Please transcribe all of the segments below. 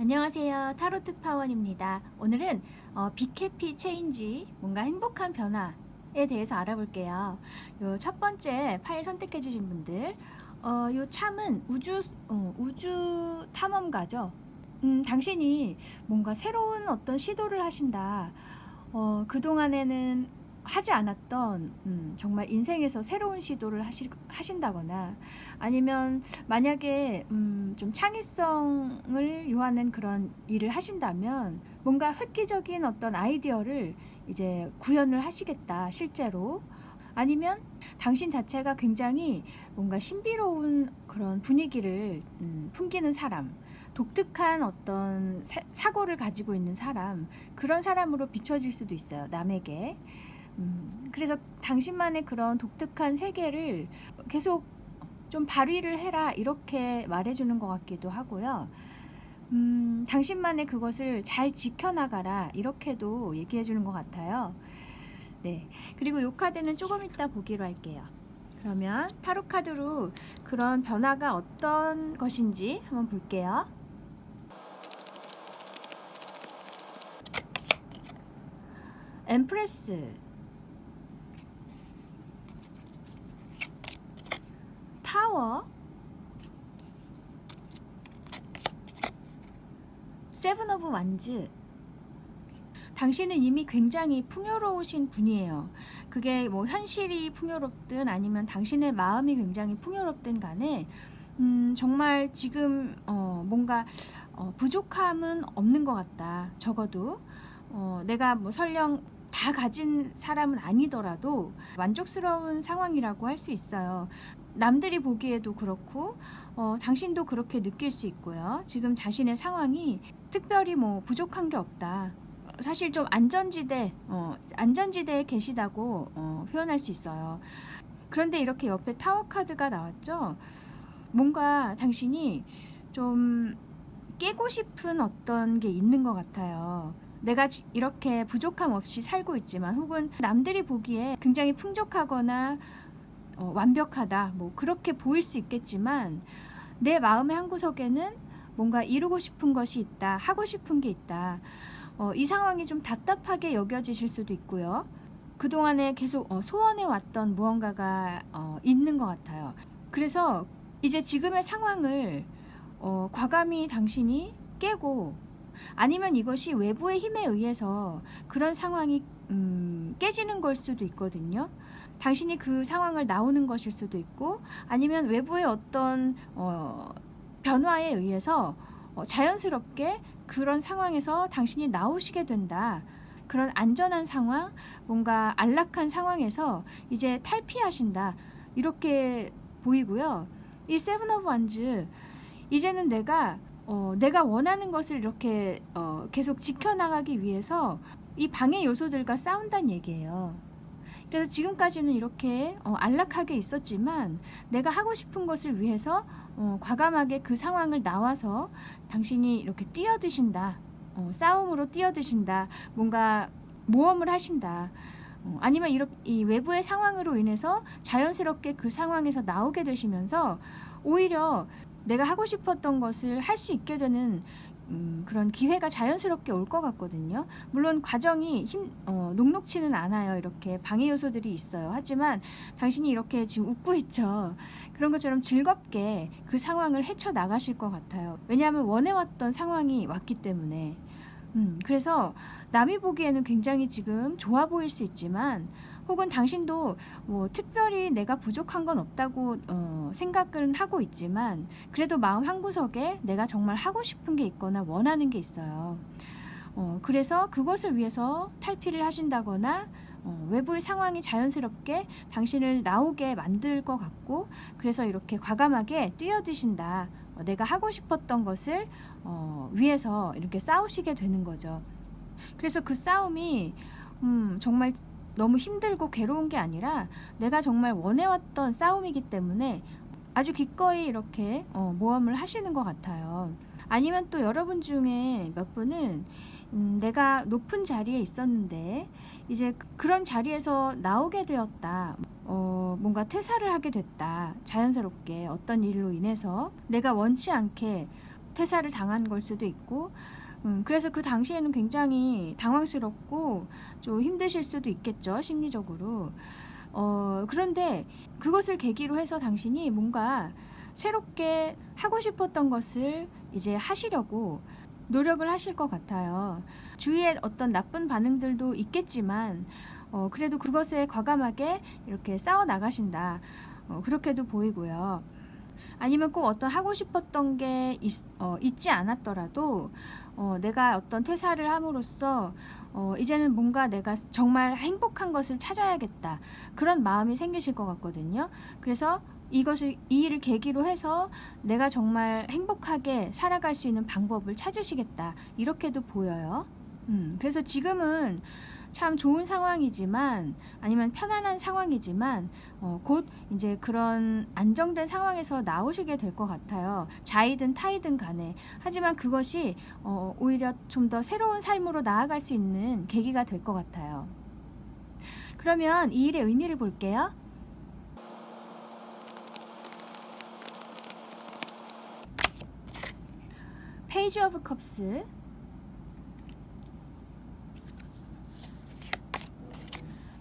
안녕하세요. 타로 특파원입니다. 오늘은 빅해피 체인지, 뭔가 행복한 변화에 대해서 알아볼게요. 요 첫 번째 파일 선택해 주신 분들, 요 참은 우주 탐험가죠. 당신이 뭔가 새로운 어떤 시도를 하신다. 그동안에는 하지 않았던 정말 인생에서 새로운 시도를 하신다거나, 아니면 만약에 좀 창의성을 요하는 그런 일을 하신다면 뭔가 획기적인 어떤 아이디어를 이제 구현을 하시겠다, 실제로. 아니면 당신 자체가 굉장히 뭔가 신비로운 그런 분위기를 풍기는 사람, 독특한 어떤 사고를 가지고 있는 사람, 그런 사람으로 비춰질 수도 있어요, 남에게. 그래서 당신만의 그런 독특한 세계를 계속 좀 발휘를 해라, 이렇게 말해주는 것 같기도 하고요. 당신만의 그것을 잘 지켜나가라, 이렇게도 얘기해주는 것 같아요. 네. 그리고 이 카드는 조금 이따 보기로 할게요. 그러면 타로 카드로 그런 변화가 어떤 것인지 한번 볼게요. 엠프레스, 타워, 세븐 오브 완즈. 당신은 이미 굉장히 풍요로우신 분이에요. 그게 뭐 현실이 풍요롭든 아니면 당신의 마음이 굉장히 풍요롭든 간에 정말 지금 뭔가 부족함은 없는 것 같다. 적어도 내가 뭐 설령 다 가진 사람은 아니더라도 만족스러운 상황이라고 할 수 있어요. 남들이 보기에도 그렇고 당신도 그렇게 느낄 수 있고요. 지금 자신의 상황이 특별히 뭐 부족한 게 없다. 사실 좀 안전지대에 계시다고 표현할 수 있어요. 그런데 이렇게 옆에 타워 카드가 나왔죠. 뭔가 당신이 좀 깨고 싶은 어떤 게 있는 것 같아요. 내가 이렇게 부족함 없이 살고 있지만, 혹은 남들이 보기에 굉장히 풍족하거나 완벽하다, 뭐 그렇게 보일 수 있겠지만, 내 마음의 한구석에는 뭔가 이루고 싶은 것이 있다, 하고 싶은 게 있다. 이 상황이 좀 답답하게 여겨지실 수도 있고요. 그동안에 계속 소원해 왔던 무언가가 있는 것 같아요. 그래서 이제 지금의 상황을 과감히 당신이 깨고, 아니면 이것이 외부의 힘에 의해서 그런 상황이 깨지는 걸 수도 있거든요. 당신이 그 상황을 나오는 것일 수도 있고, 아니면 외부의 어떤 변화에 의해서 자연스럽게 그런 상황에서 당신이 나오시게 된다. 그런 안전한 상황, 뭔가 안락한 상황에서 이제 탈피하신다, 이렇게 보이고요. 이 세븐 오브 완즈, 이제는 내가 원하는 것을 이렇게 계속 지켜나가기 위해서 이 방해 요소들과 싸운다는 얘기예요. 그래서 지금까지는 이렇게 안락하게 있었지만, 내가 하고 싶은 것을 위해서 과감하게 그 상황을 나와서 당신이 이렇게 뛰어드신다. 싸움으로 뛰어드신다. 뭔가 모험을 하신다. 아니면 이 외부의 상황으로 인해서 자연스럽게 그 상황에서 나오게 되시면서 오히려 내가 하고 싶었던 것을 할 수 있게 되는 그런 기회가 자연스럽게 올 것 같거든요. 물론 과정이 녹록치는 않아요. 이렇게 방해 요소들이 있어요. 하지만 당신이 이렇게 지금 웃고 있죠. 그런 것처럼 즐겁게 그 상황을 헤쳐나가실 것 같아요. 왜냐하면 원해왔던 상황이 왔기 때문에. 그래서 남이 보기에는 굉장히 지금 좋아 보일 수 있지만, 혹은 당신도 뭐 특별히 내가 부족한 건 없다고 생각은 하고 있지만, 그래도 마음 한구석에 내가 정말 하고 싶은 게 있거나 원하는 게 있어요. 그래서 그것을 위해서 탈피를 하신다거나 외부의 상황이 자연스럽게 당신을 나오게 만들 것 같고, 그래서 이렇게 과감하게 뛰어드신다. 내가 하고 싶었던 것을 위해서 이렇게 싸우시게 되는 거죠. 그래서 그 싸움이 정말 너무 힘들고 괴로운 게 아니라 내가 정말 원해왔던 싸움이기 때문에 아주 기꺼이 이렇게 모험을 하시는 것 같아요. 아니면 또 여러분 중에 몇 분은 내가 높은 자리에 있었는데 이제 그런 자리에서 나오게 되었다. 뭔가 퇴사를 하게 됐다. 자연스럽게 어떤 일로 인해서 내가 원치 않게 퇴사를 당한 걸 수도 있고, 그래서 그 당시에는 굉장히 당황스럽고 좀 힘드실 수도 있겠죠, 심리적으로. 그런데 그것을 계기로 해서 당신이 뭔가 새롭게 하고 싶었던 것을 이제 하시려고 노력을 하실 것 같아요. 주위에 어떤 나쁜 반응들도 있겠지만 그래도 그것에 과감하게 이렇게 싸워 나가신다. 그렇게도 보이고요. 아니면 꼭 어떤 하고 싶었던 게 있지 않았더라도 내가 어떤 퇴사를 함으로써 이제는 뭔가 내가 정말 행복한 것을 찾아야겠다. 그런 마음이 생기실 것 같거든요. 그래서 이 일을 계기로 해서 내가 정말 행복하게 살아갈 수 있는 방법을 찾으시겠다. 이렇게도 보여요. 그래서 지금은 참 좋은 상황이지만, 아니면 편안한 상황이지만 곧 이제 그런 안정된 상황에서 나오시게 될 것 같아요. 자이든 타이든 간에. 하지만 그것이 오히려 좀 더 새로운 삶으로 나아갈 수 있는 계기가 될 것 같아요. 그러면 이 일의 의미를 볼게요. 페이지 오브 컵스,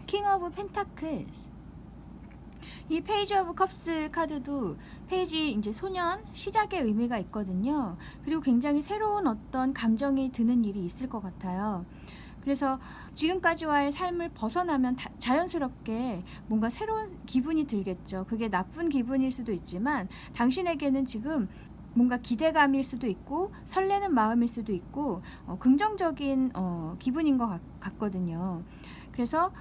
킹 오브 펜타클스. 이 페이지 오브 컵스 카드도 페이지 이제 소년 시작의 의미가 있거든요. 그리고 굉장히 새로운 어떤 감정이 드는 일이 있을 것 같아요. 그래서 지금까지와의 삶을 벗어나면 자연스럽게 뭔가 새로운 기분이 들겠죠. 그게 나쁜 기분일 수도 있지만 당신에게는 지금 뭔가 기대감일 수도 있고 설레는 마음일 수도 있고 긍정적인 기분인 것 같거든요. 그래서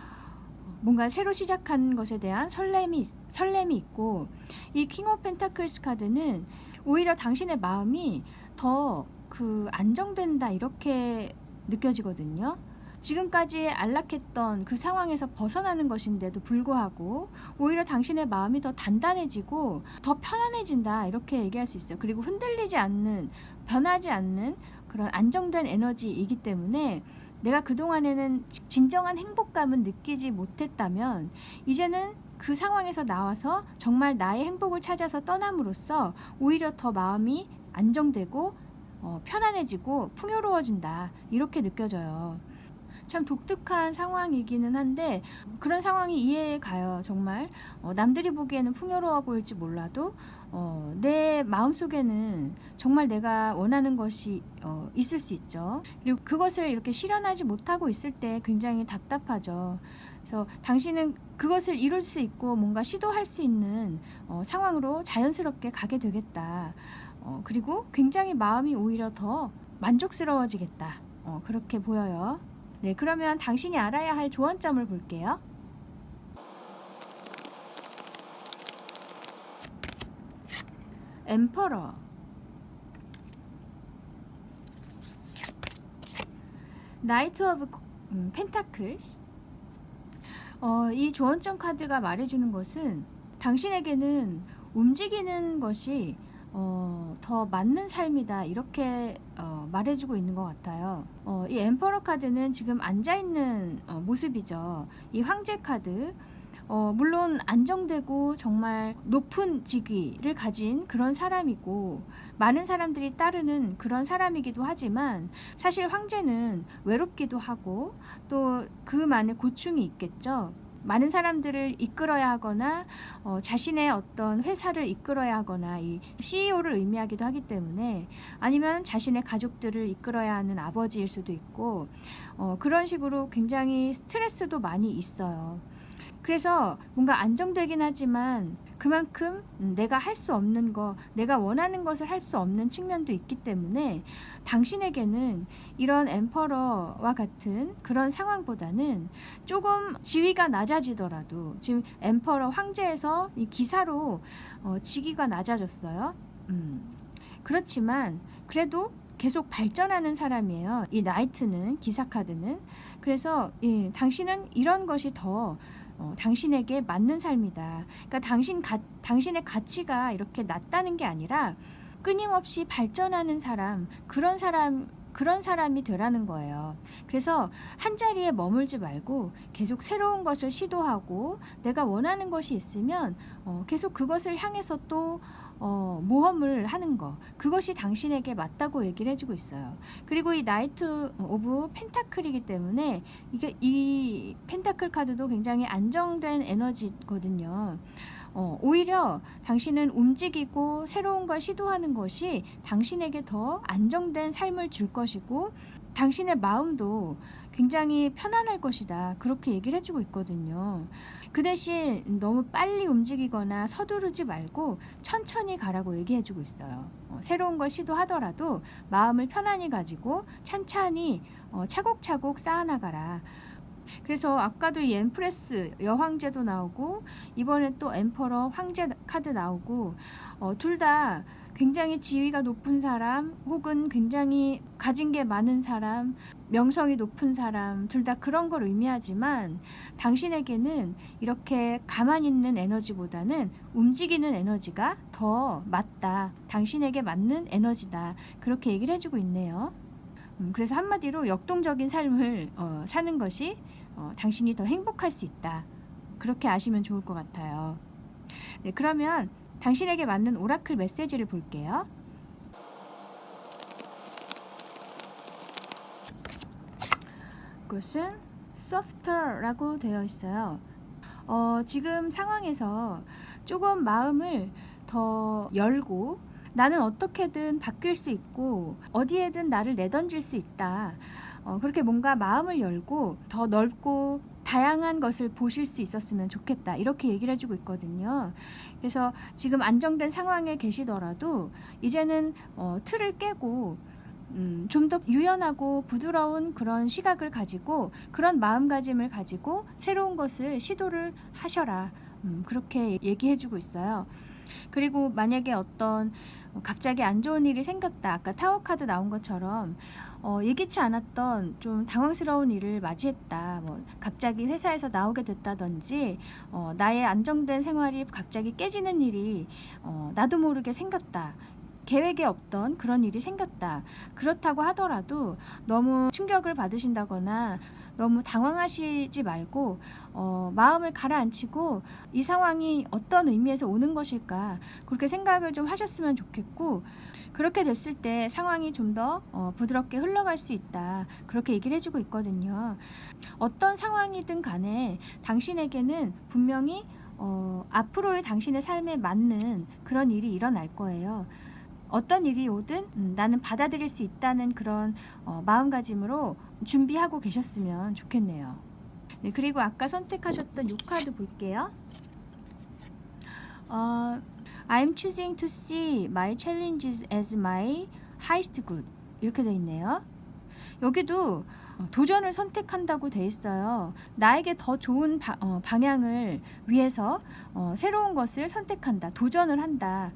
뭔가 새로 시작한 것에 대한 설렘이 있고, 이 킹 오브 펜타클스 카드는 오히려 당신의 마음이 더 안정된다 이렇게 느껴지거든요. 지금까지 안락했던 그 상황에서 벗어나는 것인데도 불구하고 오히려 당신의 마음이 더 단단해지고 더 편안해진다 이렇게 얘기할 수 있어요. 그리고 흔들리지 않는, 변하지 않는 그런 안정된 에너지이기 때문에 내가 그동안에는 진정한 행복감은 느끼지 못했다면 이제는 그 상황에서 나와서 정말 나의 행복을 찾아서 떠남으로써 오히려 더 마음이 안정되고 편안해지고 풍요로워진다 이렇게 느껴져요. 참 독특한 상황이기는 한데 그런 상황이 이해해 가요. 정말 남들이 보기에는 풍요로워 보일지 몰라도 내 마음속에는 정말 내가 원하는 것이 있을 수 있죠. 그리고 그것을 이렇게 실현하지 못하고 있을 때 굉장히 답답하죠. 그래서 당신은 그것을 이룰 수 있고 뭔가 시도할 수 있는 상황으로 자연스럽게 가게 되겠다. 그리고 굉장히 마음이 오히려 더 만족스러워지겠다. 그렇게 보여요. 네, 그러면 당신이 알아야 할 조언점을 볼게요. 엠퍼러, 나이트 오브 펜타클스. 이 조언점 카드가 말해주는 것은 당신에게는 움직이는 것이 더 맞는 삶이다 이렇게 말해주고 있는 것 같아요. 이 엠퍼러 카드는 지금 앉아있는 모습이죠. 이 황제 카드, 물론 안정되고 정말 높은 직위를 가진 그런 사람이고 많은 사람들이 따르는 그런 사람이기도 하지만 사실 황제는 외롭기도 하고 또 그만의 고충이 있겠죠. 많은 사람들을 이끌어야 하거나 자신의 어떤 회사를 이끌어야 하거나 이 CEO를 의미하기도 하기 때문에, 아니면 자신의 가족들을 이끌어야 하는 아버지일 수도 있고 그런 식으로 굉장히 스트레스도 많이 있어요. 그래서 뭔가 안정되긴 하지만 그만큼 내가 할 수 없는 거, 내가 원하는 것을 할 수 없는 측면도 있기 때문에 당신에게는 이런 엠퍼러와 같은 그런 상황보다는 조금 지위가 낮아지더라도, 지금 엠퍼러 황제에서 이 기사로 직위가 낮아졌어요. 그렇지만 그래도 계속 발전하는 사람이에요. 이 나이트는, 기사 카드는. 그래서 당신은 이런 것이 더 당신에게 맞는 삶이다. 그러니까 당신의 가치가 이렇게 낮다는 게 아니라 끊임없이 발전하는 사람, 그런 사람이 되라는 거예요. 그래서 한 자리에 머물지 말고 계속 새로운 것을 시도하고, 내가 원하는 것이 있으면 계속 그것을 향해서 또 모험을 하는 거, 그것이 당신에게 맞다고 얘기를 해주고 있어요. 그리고 이 나이트 오브 펜타클이기 때문에 이 펜타클 카드도 굉장히 안정된 에너지거든요. 오히려 당신은 움직이고 새로운 걸 시도하는 것이 당신에게 더 안정된 삶을 줄 것이고, 당신의 마음도 굉장히 편안할 것이다, 그렇게 얘기를 해주고 있거든요. 그 대신 너무 빨리 움직이거나 서두르지 말고 천천히 가라고 얘기해주고 있어요. 새로운 걸 시도하더라도 마음을 편안히 가지고 찬찬히 차곡차곡 쌓아나가라. 그래서 아까도 이 엠프레스 여황제도 나오고, 이번에 또 엠퍼러 황제 카드 나오고, 둘 다 굉장히 지위가 높은 사람, 혹은 굉장히 가진 게 많은 사람, 명성이 높은 사람, 둘 다 그런 걸 의미하지만 당신에게는 이렇게 가만히 있는 에너지보다는 움직이는 에너지가 더 맞다, 당신에게 맞는 에너지다, 그렇게 얘기를 해주고 있네요. 그래서 한마디로 역동적인 삶을 사는 것이 당신이 더 행복할 수 있다, 그렇게 아시면 좋을 것 같아요. 네, 그러면 당신에게 맞는 오라클 메시지를 볼게요. 그것은 softer라고 되어 있어요. 지금 상황에서 조금 마음을 더 열고, 나는 어떻게든 바뀔 수 있고 어디에든 나를 내던질 수 있다, 그렇게 뭔가 마음을 열고 더 넓고 다양한 것을 보실 수 있었으면 좋겠다, 이렇게 얘기를 해주고 있거든요. 그래서 지금 안정된 상황에 계시더라도 이제는 틀을 깨고 좀 더 유연하고 부드러운 그런 시각을 가지고, 그런 마음가짐을 가지고 새로운 것을 시도를 하셔라, 그렇게 얘기해주고 있어요. 그리고 만약에 어떤 갑자기 안 좋은 일이 생겼다, 아까 타워 카드 나온 것처럼 예기치 않았던 좀 당황스러운 일을 맞이했다, 뭐 갑자기 회사에서 나오게 됐다든지 나의 안정된 생활이 갑자기 깨지는 일이 나도 모르게 생겼다, 계획에 없던 그런 일이 생겼다, 그렇다고 하더라도 너무 충격을 받으신다거나 너무 당황하시지 말고 마음을 가라앉히고 이 상황이 어떤 의미에서 오는 것일까, 그렇게 생각을 좀 하셨으면 좋겠고, 그렇게 됐을 때 상황이 좀 더 부드럽게 흘러갈 수 있다, 그렇게 얘기를 해주고 있거든요. 어떤 상황이든 간에 당신에게는 분명히 앞으로의 당신의 삶에 맞는 그런 일이 일어날 거예요. 어떤 일이 오든 나는 받아들일 수 있다는 그런 마음가짐으로 준비하고 계셨으면 좋겠네요. 네, 그리고 아까 선택하셨던 요 카드 볼게요. I'm choosing to see my challenges as my highest good, 이렇게 돼 있네요. 여기도 도전을 선택한다고 돼 있어요. 나에게 더 좋은 방향을 위해서 새로운 것을 선택한다, 도전을 한다,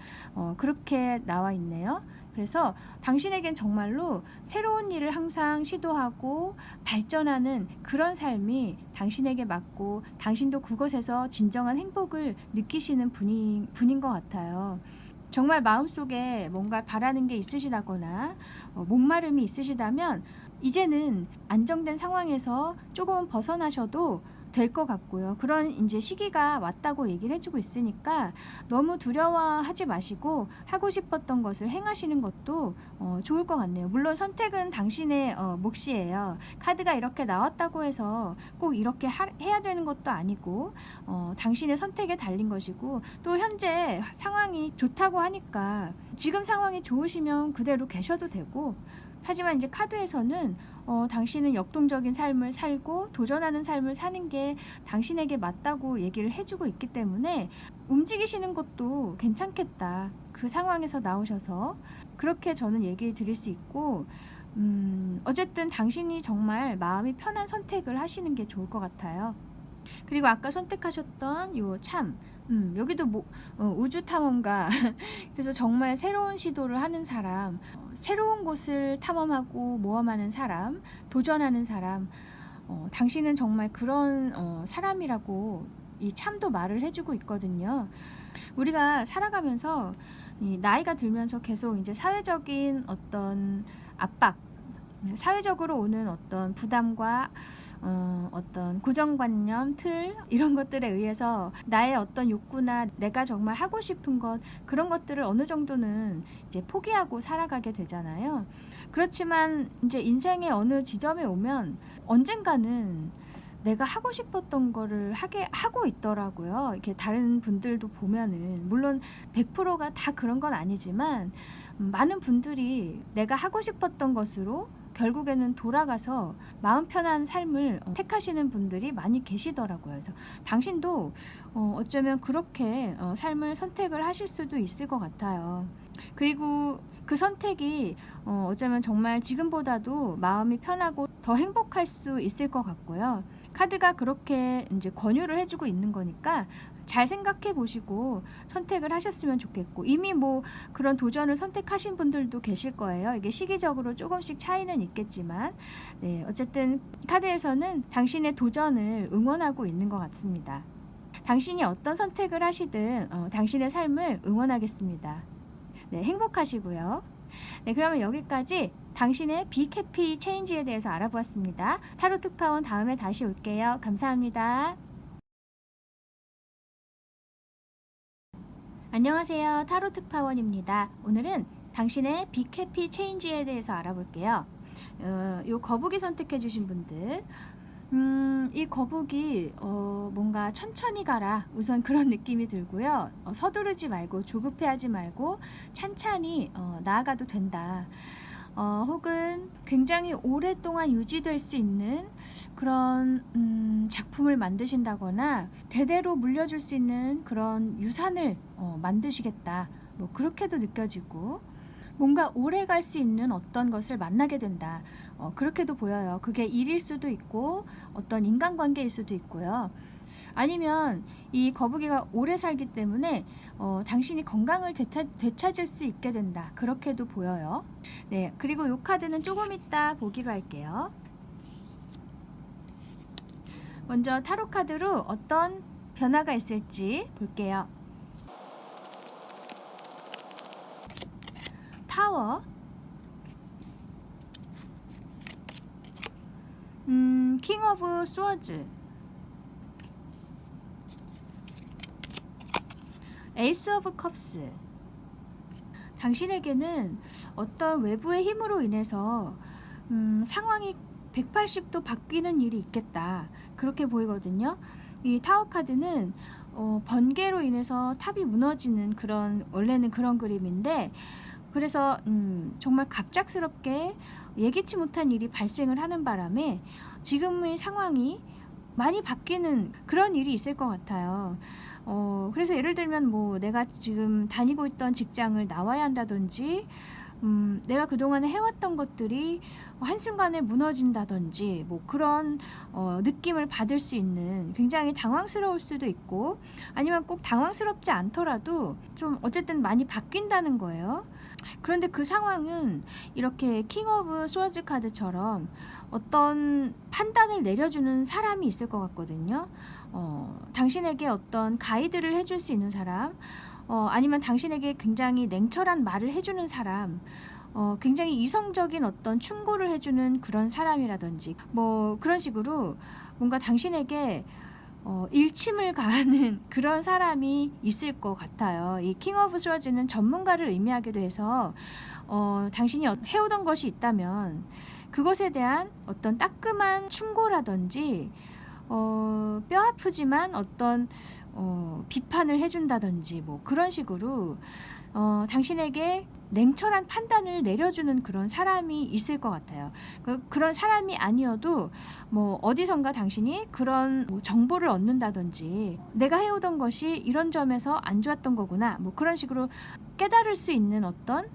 그렇게 나와 있네요. 그래서 당신에겐 정말로 새로운 일을 항상 시도하고 발전하는 그런 삶이 당신에게 맞고, 당신도 그것에서 진정한 행복을 느끼시는 분인 것 같아요. 정말 마음속에 뭔가 바라는 게 있으시다거나 목마름이 있으시다면 이제는 안정된 상황에서 조금 벗어나셔도 될 것 같고요. 그런 이제 시기가 왔다고 얘기를 해주고 있으니까 너무 두려워하지 마시고 하고 싶었던 것을 행하시는 것도 좋을 것 같네요. 물론 선택은 당신의 몫이에요. 카드가 이렇게 나왔다고 해서 꼭 이렇게 해야 되는 것도 아니고 당신의 선택에 달린 것이고, 또 현재 상황이 좋다고 하니까 지금 상황이 좋으시면 그대로 계셔도 되고, 하지만 이제 카드에서는 당신은 역동적인 삶을 살고 도전하는 삶을 사는 게 당신에게 맞다고 얘기를 해주고 있기 때문에 움직이시는 것도 괜찮겠다. 그 상황에서 나오셔서 그렇게 저는 얘기 드릴 수 있고, 어쨌든 당신이 정말 마음이 편한 선택을 하시는 게 좋을 것 같아요. 그리고 아까 선택하셨던 요 참, 여기도 우주 탐험가 그래서 정말 새로운 시도를 하는 사람, 새로운 곳을 탐험하고 모험하는 사람, 도전하는 사람, 당신은 정말 그런 사람이라고 이 참도 말을 해주고 있거든요. 우리가 살아가면서 이 나이가 들면서 계속 이제 사회적인 어떤 압박, 사회적으로 오는 어떤 부담과 어떤 고정관념, 틀 이런 것들에 의해서 나의 어떤 욕구나 내가 정말 하고 싶은 것, 그런 것들을 어느 정도는 이제 포기하고 살아가게 되잖아요. 그렇지만 이제 인생의 어느 지점에 오면 언젠가는 내가 하고 싶었던 거를 하고 있더라고요. 이렇게 다른 분들도 보면은, 물론 100%가 다 그런 건 아니지만 많은 분들이 내가 하고 싶었던 것으로 결국에는 돌아가서 마음 편한 삶을 택하시는 분들이 많이 계시더라고요. 그래서 당신도 어쩌면 그렇게 삶을 선택을 하실 수도 있을 것 같아요. 그리고 그 선택이 어쩌면 정말 지금보다도 마음이 편하고 더 행복할 수 있을 것 같고요. 카드가 그렇게 이제 권유를 해주고 있는 거니까 잘 생각해 보시고 선택을 하셨으면 좋겠고, 이미 뭐 그런 도전을 선택하신 분들도 계실 거예요. 이게 시기적으로 조금씩 차이는 있겠지만, 네, 어쨌든 카드에서는 당신의 도전을 응원하고 있는 것 같습니다. 당신이 어떤 선택을 하시든 당신의 삶을 응원하겠습니다. 네, 행복하시고요. 네, 그러면 여기까지 당신의 빅 해피 체인지에 대해서 알아보았습니다. 타로 특파원 다음에 다시 올게요. 감사합니다. 안녕하세요. 타로 특파원입니다. 오늘은 당신의 빅 해피 체인지에 대해서 알아볼게요. 요 거북이 선택해 주신 분들, 이 거북이 뭔가 천천히 가라, 우선 그런 느낌이 들고요. 서두르지 말고 조급해하지 말고 찬찬히 나아가도 된다. 혹은 굉장히 오랫동안 유지될 수 있는 그런 작품을 만드신다거나 대대로 물려줄 수 있는 그런 유산을 만드시겠다, 뭐 그렇게도 느껴지고, 뭔가 오래 갈 수 있는 어떤 것을 만나게 된다, 그렇게도 보여요. 그게 일일 수도 있고 어떤 인간관계일 수도 있고요. 아니면 이 거북이가 오래 살기 때문에 당신이 건강을 되찾을 수 있게 된다, 그렇게도 보여요. 네, 그리고 이 카드는 조금 이따 보기로 할게요. 먼저 타로 카드로 어떤 변화가 있을지 볼게요. 타워, 킹 오브 스워즈, 에이스 오브 컵스. 당신에게는 어떤 외부의 힘으로 인해서 상황이 180도 바뀌는 일이 있겠다, 그렇게 보이거든요. 이 타워 카드는 번개로 인해서 탑이 무너지는 그런, 원래는 그런 그림인데, 그래서 정말 갑작스럽게 예기치 못한 일이 발생을 하는 바람에 지금의 상황이 많이 바뀌는 그런 일이 있을 것 같아요. 그래서 예를 들면 뭐 내가 지금 다니고 있던 직장을 나와야 한다든지, 내가 그동안에 해왔던 것들이 한순간에 무너진다든지, 뭐 그런 느낌을 받을 수 있는, 굉장히 당황스러울 수도 있고, 아니면 꼭 당황스럽지 않더라도 좀 어쨌든 많이 바뀐다는 거예요. 그런데 그 상황은 이렇게 킹 오브 스워즈 카드처럼 어떤 판단을 내려주는 사람이 있을 것 같거든요. 당신에게 어떤 가이드를 해줄 수 있는 사람, 아니면 당신에게 굉장히 냉철한 말을 해주는 사람, 굉장히 이성적인 어떤 충고를 해주는 그런 사람이라든지, 뭐 그런 식으로 뭔가 당신에게 일침을 가하는 그런 사람이 있을 것 같아요. 이 킹 오브 스워즈는 전문가를 의미하기도 해서 당신이 해오던 것이 있다면 그것에 대한 어떤 따끔한 충고라든지, 뼈 아프지만 어떤 비판을 해준다든지 뭐 그런 식으로 당신에게 냉철한 판단을 내려주는 그런 사람이 있을 것 같아요. 그런 사람이 아니어도 뭐 어디선가 당신이 그런 뭐 정보를 얻는다든지 내가 해오던 것이 이런 점에서 안 좋았던 거구나 뭐 그런 식으로 깨달을 수 있는 어떤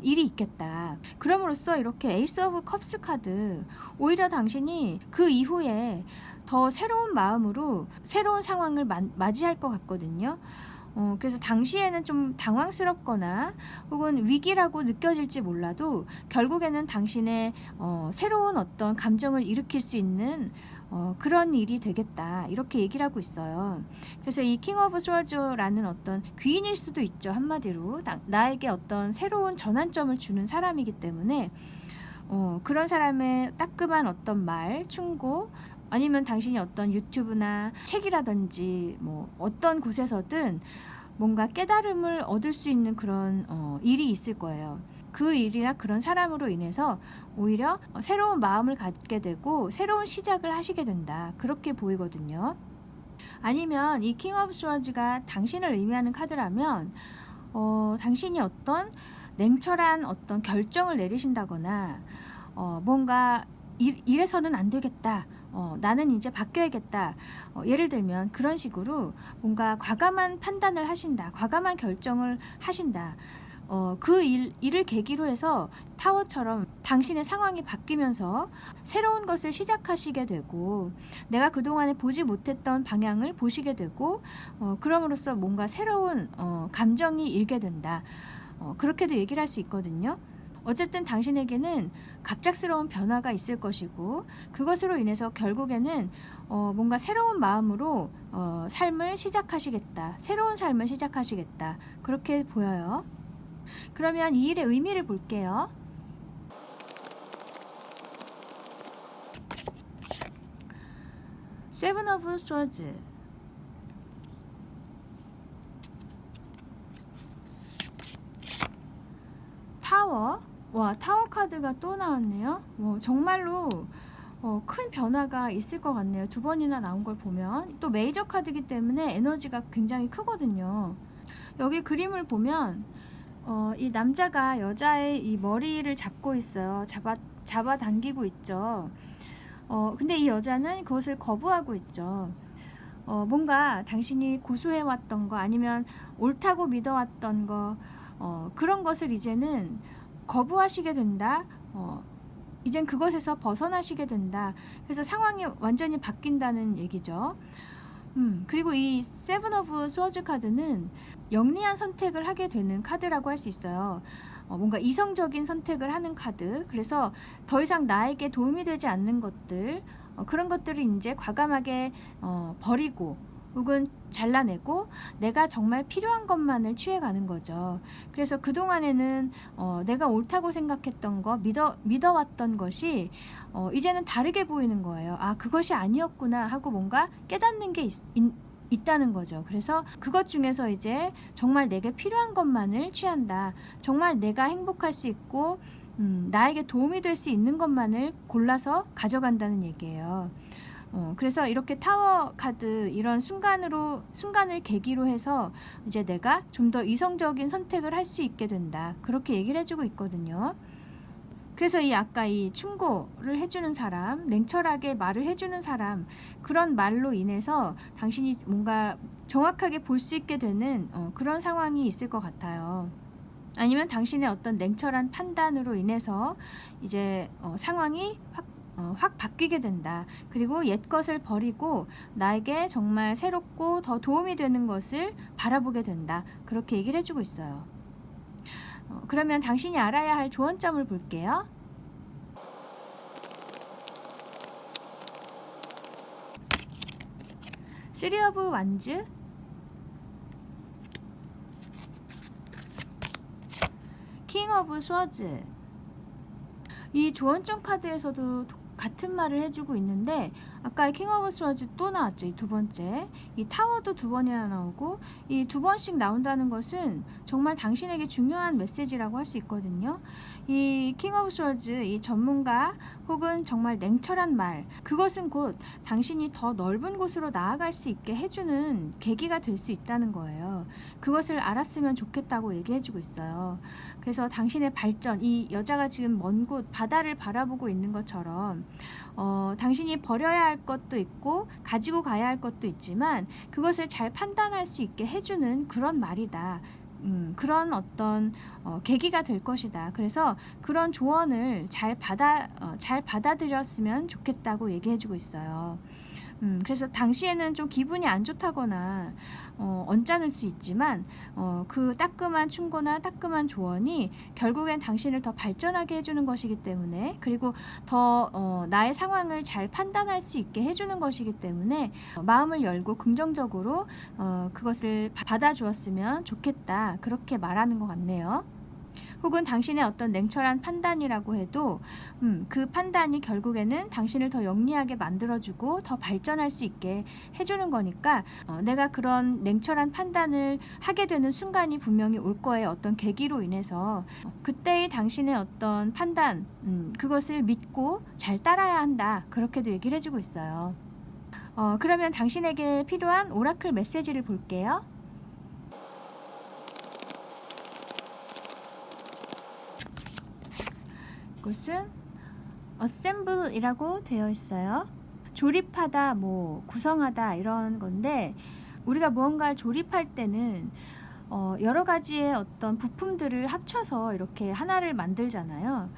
일이 있겠다. 그럼으로써 이렇게 에이스 오브 컵스 카드, 오히려 당신이 그 이후에 더 새로운 마음으로 새로운 상황을 맞이할 것 같거든요. 그래서 당시에는 좀 당황스럽거나 혹은 위기라고 느껴질지 몰라도 결국에는 당신의 새로운 어떤 감정을 일으킬 수 있는 그런 일이 되겠다, 이렇게 얘기를 하고 있어요. 그래서 이 킹 오브 스워즈라는 어떤 귀인일 수도 있죠. 한마디로 나에게 어떤 새로운 전환점을 주는 사람이기 때문에 그런 사람의 따끔한 어떤 말, 충고, 아니면 당신이 어떤 유튜브나 책이라든지 뭐 어떤 곳에서든 뭔가 깨달음을 얻을 수 있는 그런 일이 있을 거예요. 그 일이나 그런 사람으로 인해서 오히려 새로운 마음을 갖게 되고 새로운 시작을 하시게 된다, 그렇게 보이거든요. 아니면 이 킹 오브 스워즈가 당신을 의미하는 카드라면 당신이 어떤 냉철한 어떤 결정을 내리신다거나 뭔가 이래서는 안 되겠다, 나는 이제 바뀌어야겠다, 예를 들면 그런 식으로 뭔가 과감한 판단을 하신다, 과감한 결정을 하신다. 그 일을 계기로 해서 타워처럼 당신의 상황이 바뀌면서 새로운 것을 시작하시게 되고 내가 그동안에 보지 못했던 방향을 보시게 되고 그럼으로써 뭔가 새로운 감정이 일게 된다, 그렇게도 얘기를 할 수 있거든요. 어쨌든 당신에게는 갑작스러운 변화가 있을 것이고 그것으로 인해서 결국에는 뭔가 새로운 마음으로 삶을 시작하시겠다, 새로운 삶을 시작하시겠다, 그렇게 보여요. 그러면 이 일의 의미를 볼게요. 세븐 오브 스워즈, 타워. 와, 타워 카드가 또 나왔네요. 정말로 큰 변화가 있을 것 같네요. 두 번이나 나온 걸 보면. 또 메이저 카드이기 때문에 에너지가 굉장히 크거든요. 여기 그림을 보면 이 남자가 여자의 이 머리를 잡고 있어요. 잡아당기고 있죠. 근데 이 여자는 그것을 거부하고 있죠. 뭔가 당신이 고수해왔던 거 아니면 옳다고 믿어왔던 거 그런 것을 이제는 거부하시게 된다. 이젠 그것에서 벗어나시게 된다. 그래서 상황이 완전히 바뀐다는 얘기죠. 그리고 이 세븐 오브 스워즈 카드는 영리한 선택을 하게 되는 카드라고 할 수 있어요. 뭔가 이성적인 선택을 하는 카드. 그래서 더 이상 나에게 도움이 되지 않는 것들, 그런 것들을 이제 과감하게 버리고 혹은 잘라내고 내가 정말 필요한 것만을 취해가는 거죠. 그래서 그동안에는 내가 옳다고 생각했던 거, 믿어왔던 것이 이제는 다르게 보이는 거예요. 아, 그것이 아니었구나 하고 뭔가 깨닫는 게 있다는 거죠. 그래서 그것 중에서 이제 정말 내게 필요한 것만을 취한다. 정말 내가 행복할 수 있고 나에게 도움이 될 수 있는 것만을 골라서 가져간다는 얘기예요. 그래서 이렇게 타워 카드, 이런 순간을 계기로 해서 이제 내가 좀 더 이성적인 선택을 할 수 있게 된다, 그렇게 얘기를 해주고 있거든요. 그래서 아까 이 충고를 해주는 사람, 냉철하게 말을 해주는 사람, 그런 말로 인해서 당신이 뭔가 정확하게 볼 수 있게 되는 그런 상황이 있을 것 같아요. 아니면 당신의 어떤 냉철한 판단으로 인해서 이제 상황이 확 바뀌게 된다. 그리고 옛 것을 버리고 나에게 정말 새롭고 더 도움이 되는 것을 바라보게 된다, 그렇게 얘기를 해주고 있어요. 그러면 당신이 알아야 할 조언점을 볼게요. 쓰리 오브 완즈, 킹 오브 스워즈. 이 조언점 카드에서도 같은 말을 해주고 있는데 아까 킹 오브 스워즈 또 나왔죠. 이 두 번째. 이 타워도 두 번이나 나오고 이 두 번씩 나온다는 것은 정말 당신에게 중요한 메시지라고 할 수 있거든요. 이 킹 오브 스워즈, 이 전문가 혹은 정말 냉철한 말, 그것은 곧 당신이 더 넓은 곳으로 나아갈 수 있게 해주는 계기가 될 수 있다는 거예요. 그것을 알았으면 좋겠다고 얘기해주고 있어요. 그래서 당신의 발전, 이 여자가 지금 먼 곳 바다를 바라보고 있는 것처럼 당신이 버려야 할 것도 있고 가지고 가야 할 것도 있지만 그것을 잘 판단할 수 있게 해주는 그런 말이다. 그런 어떤 계기가 될 것이다. 그래서 그런 조언을 잘 받아들였으면 좋겠다고 얘기해주고 있어요. 그래서 당시에는 좀 기분이 안 좋다거나 언짢을 수 있지만 그 따끔한 충고나 따끔한 조언이 결국엔 당신을 더 발전하게 해주는 것이기 때문에, 그리고 더 나의 상황을 잘 판단할 수 있게 해주는 것이기 때문에 마음을 열고 긍정적으로 그것을 받아주었으면 좋겠다, 그렇게 말하는 것 같네요. 혹은 당신의 어떤 냉철한 판단이라고 해도 그 판단이 결국에는 당신을 더 영리하게 만들어주고 더 발전할 수 있게 해주는 거니까 내가 그런 냉철한 판단을 하게 되는 순간이 분명히 올 거예요. 어떤 계기로 인해서 그때의 당신의 어떤 판단, 그것을 믿고 잘 따라야 한다, 그렇게도 얘기를 해주고 있어요. 그러면 당신에게 필요한 오라클 메시지를 볼게요. 이것은 assemble이라고 되어 있어요. 조립하다, 뭐 구성하다 이런 건데, 우리가 무언가를 조립할 때는 여러 가지의 어떤 부품들을 합쳐서 이렇게 하나를 만들잖아요.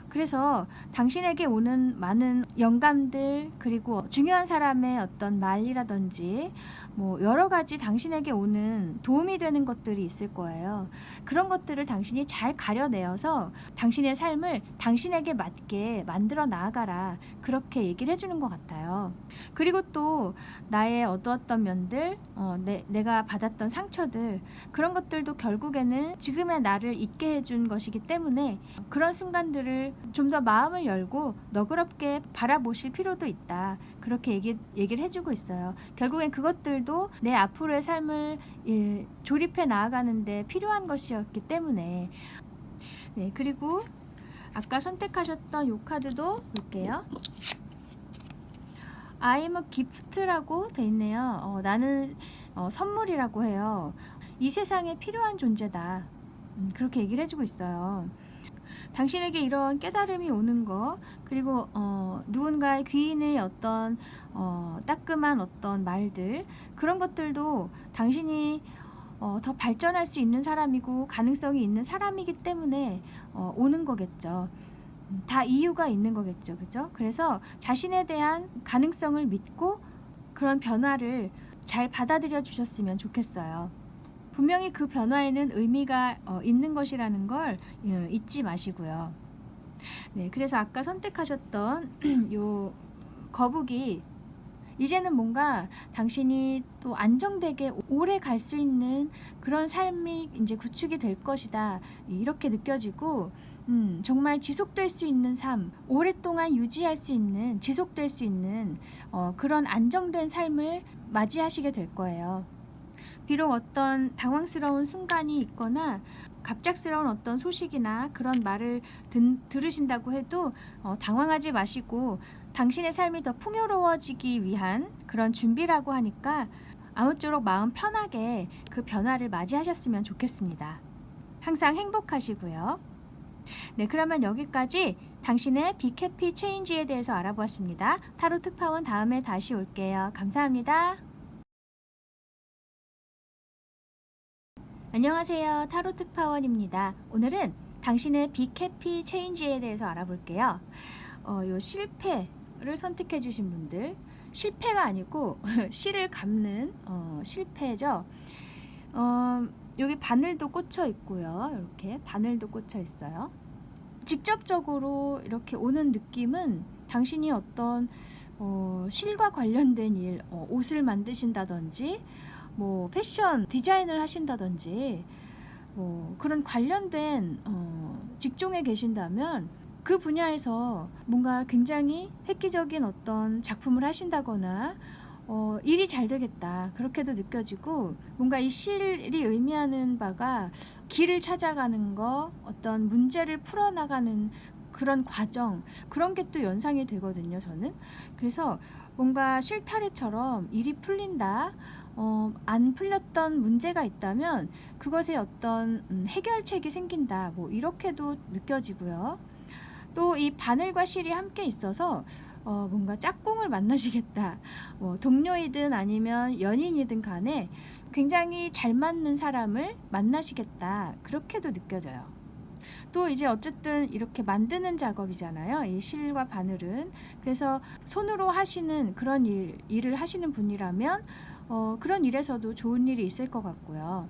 그래서 당신에게 오는 많은 영감들, 그리고 중요한 사람의 어떤 말이라든지 뭐 여러 가지 당신에게 오는 도움이 되는 것들이 있을 거예요. 그런 것들을 당신이 잘 가려내어서 당신의 삶을 당신에게 맞게 만들어 나아가라, 그렇게 얘기를 해주는 것 같아요. 그리고 또 나의 어두웠던 면들, 내가 받았던 상처들, 그런 것들도 결국에는 지금의 나를 잊게 해준 것이기 때문에 그런 순간들을 좀 더 마음을 열고 너그럽게 바라보실 필요도 있다, 그렇게 얘기를 해주고 있어요. 결국엔 그것들도 내 앞으로의 삶을 조립해 나아가는데 필요한 것이었기 때문에. 네, 그리고 아까 선택하셨던 이 카드도 볼게요. I'm a gift라고 돼 있네요. 나는 선물이라고 해요. 이 세상에 필요한 존재다, 그렇게 얘기를 해주고 있어요. 당신에게 이런 깨달음이 오는 거, 그리고 누군가의 귀인의 어떤 따끔한 어떤 말들, 그런 것들도 당신이 더 발전할 수 있는 사람이고 가능성이 있는 사람이기 때문에 오는 거겠죠. 다 이유가 있는 거겠죠. 그죠? 그래서 자신에 대한 가능성을 믿고 그런 변화를 잘 받아들여 주셨으면 좋겠어요. 분명히 그 변화에는 의미가 있는 것이라는 걸 잊지 마시고요. 네, 그래서 아까 선택하셨던 요 거북이, 이제는 뭔가 당신이 또 안정되게 오래 갈 수 있는 그런 삶이 이제 구축이 될 것이다, 이렇게 느껴지고, 정말 지속될 수 있는 삶, 오랫동안 유지할 수 있는, 지속될 수 있는 그런 안정된 삶을 맞이하시게 될 거예요. 비록 어떤 당황스러운 순간이 있거나 갑작스러운 어떤 소식이나 그런 말을 들으신다고 해도 당황하지 마시고 당신의 삶이 더 풍요로워지기 위한 그런 준비라고 하니까 아무쪼록 마음 편하게 그 변화를 맞이하셨으면 좋겠습니다. 항상 행복하시고요. 네, 그러면 여기까지 당신의 빅 해피 체인지에 대해서 알아보았습니다. 타로 특파원 다음에 다시 올게요. 감사합니다. 안녕하세요. 타로 특파원입니다. 오늘은 당신의 빅 해피 체인지에 대해서 알아볼게요. 요 실패를 선택해 주신 분들, 실패가 아니고 실을 감는 실패죠. 여기 바늘도 꽂혀 있고요. 이렇게 바늘도 꽂혀 있어요. 직접적으로 이렇게 오는 느낌은 당신이 어떤 실과 관련된 일, 옷을 만드신다든지 뭐 패션 디자인을 하신다든지 그런 관련된 직종에 계신다면 그 분야에서 뭔가 굉장히 획기적인 어떤 작품을 하신다거나 일이 잘 되겠다 그렇게도 느껴지고, 뭔가 이 실이 의미하는 바가 길을 찾아가는 거, 어떤 문제를 풀어나가는 그런 과정, 그런 게 또 연상이 되거든요, 저는. 그래서 뭔가 실타래처럼 일이 풀린다, 안 풀렸던 문제가 있다면 그것에 어떤 해결책이 생긴다, 뭐 이렇게도 느껴지고요. 또 이 바늘과 실이 함께 있어서 뭔가 짝꿍을 만나시겠다. 동료이든 아니면 연인이든 간에 굉장히 잘 맞는 사람을 만나시겠다. 그렇게도 느껴져요. 또 이제 어쨌든 이렇게 만드는 작업이잖아요, 이 실과 바늘은. 그래서 손으로 하시는 그런 일을 하시는 분이라면 그런 일에서도 좋은 일이 있을 것 같고요.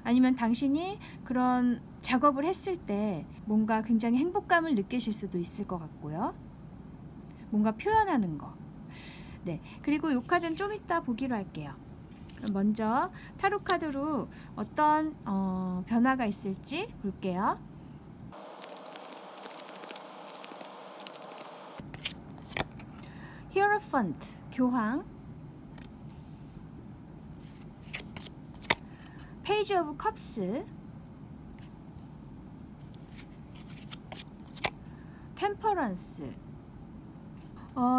아니면 당신이 그런 작업을 했을 때 뭔가 굉장히 행복감을 느끼실 수도 있을 것 같고요. 뭔가 표현하는 거. 네. 그리고 이 카드는 좀 이따 보기로 할게요. 그럼 먼저 타로 카드로 어떤 변화가 있을지 볼게요. 히어로펀트, 교황. 페이지 오브 컵스, 템퍼런스.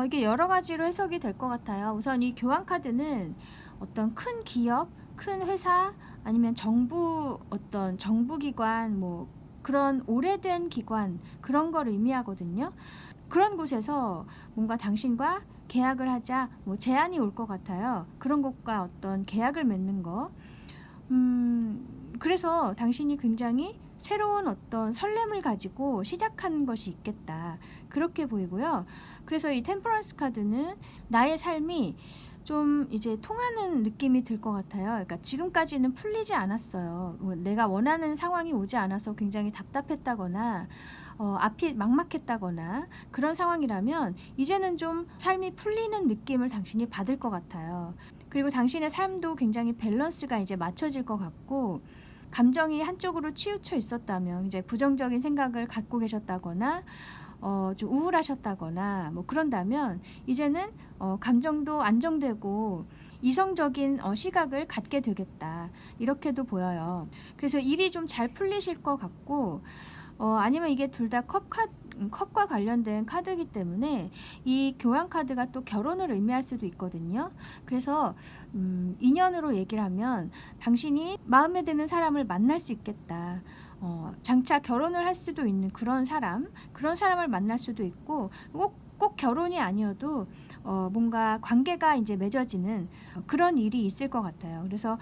이게 여러 가지로 해석이 될 것 같아요. 우선 이 교황 카드는 어떤 큰 기업, 큰 회사, 아니면 정부, 어떤 정부기관, 뭐 그런 오래된 기관, 그런 걸 의미하거든요. 그런 곳에서 뭔가 당신과 계약을 하자, 뭐 제안이 올 것 같아요. 그런 곳과 어떤 계약을 맺는 거. 그래서 당신이 굉장히 새로운 어떤 설렘을 가지고 시작하는 것이 있겠다. 그렇게 보이고요. 그래서 이 템퍼런스 카드는 나의 삶이 좀 이제 통하는 느낌이 들 것 같아요. 그러니까 지금까지는 풀리지 않았어요. 내가 원하는 상황이 오지 않아서 굉장히 답답했다거나 앞이 막막했다거나 그런 상황이라면 이제는 좀 삶이 풀리는 느낌을 당신이 받을 것 같아요. 그리고 당신의 삶도 굉장히 밸런스가 이제 맞춰질 것 같고, 감정이 한쪽으로 치우쳐 있었다면, 이제 부정적인 생각을 갖고 계셨다거나 좀 우울하셨다거나 뭐 그런다면 이제는 감정도 안정되고 이성적인 시각을 갖게 되겠다, 이렇게도 보여요. 그래서 일이 좀 잘 풀리실 것 같고, 아니면 이게 둘 다 컵과 관련된 카드이기 때문에 이 교환 카드가 또 결혼을 의미할 수도 있거든요. 그래서 인연으로 얘기를 하면 당신이 마음에 드는 사람을 만날 수 있겠다. 장차 결혼을 할 수도 있는 그런 사람을 만날 수도 있고, 꼭 결혼이 아니어도 뭔가 관계가 이제 맺어지는 그런 일이 있을 것 같아요. 그래서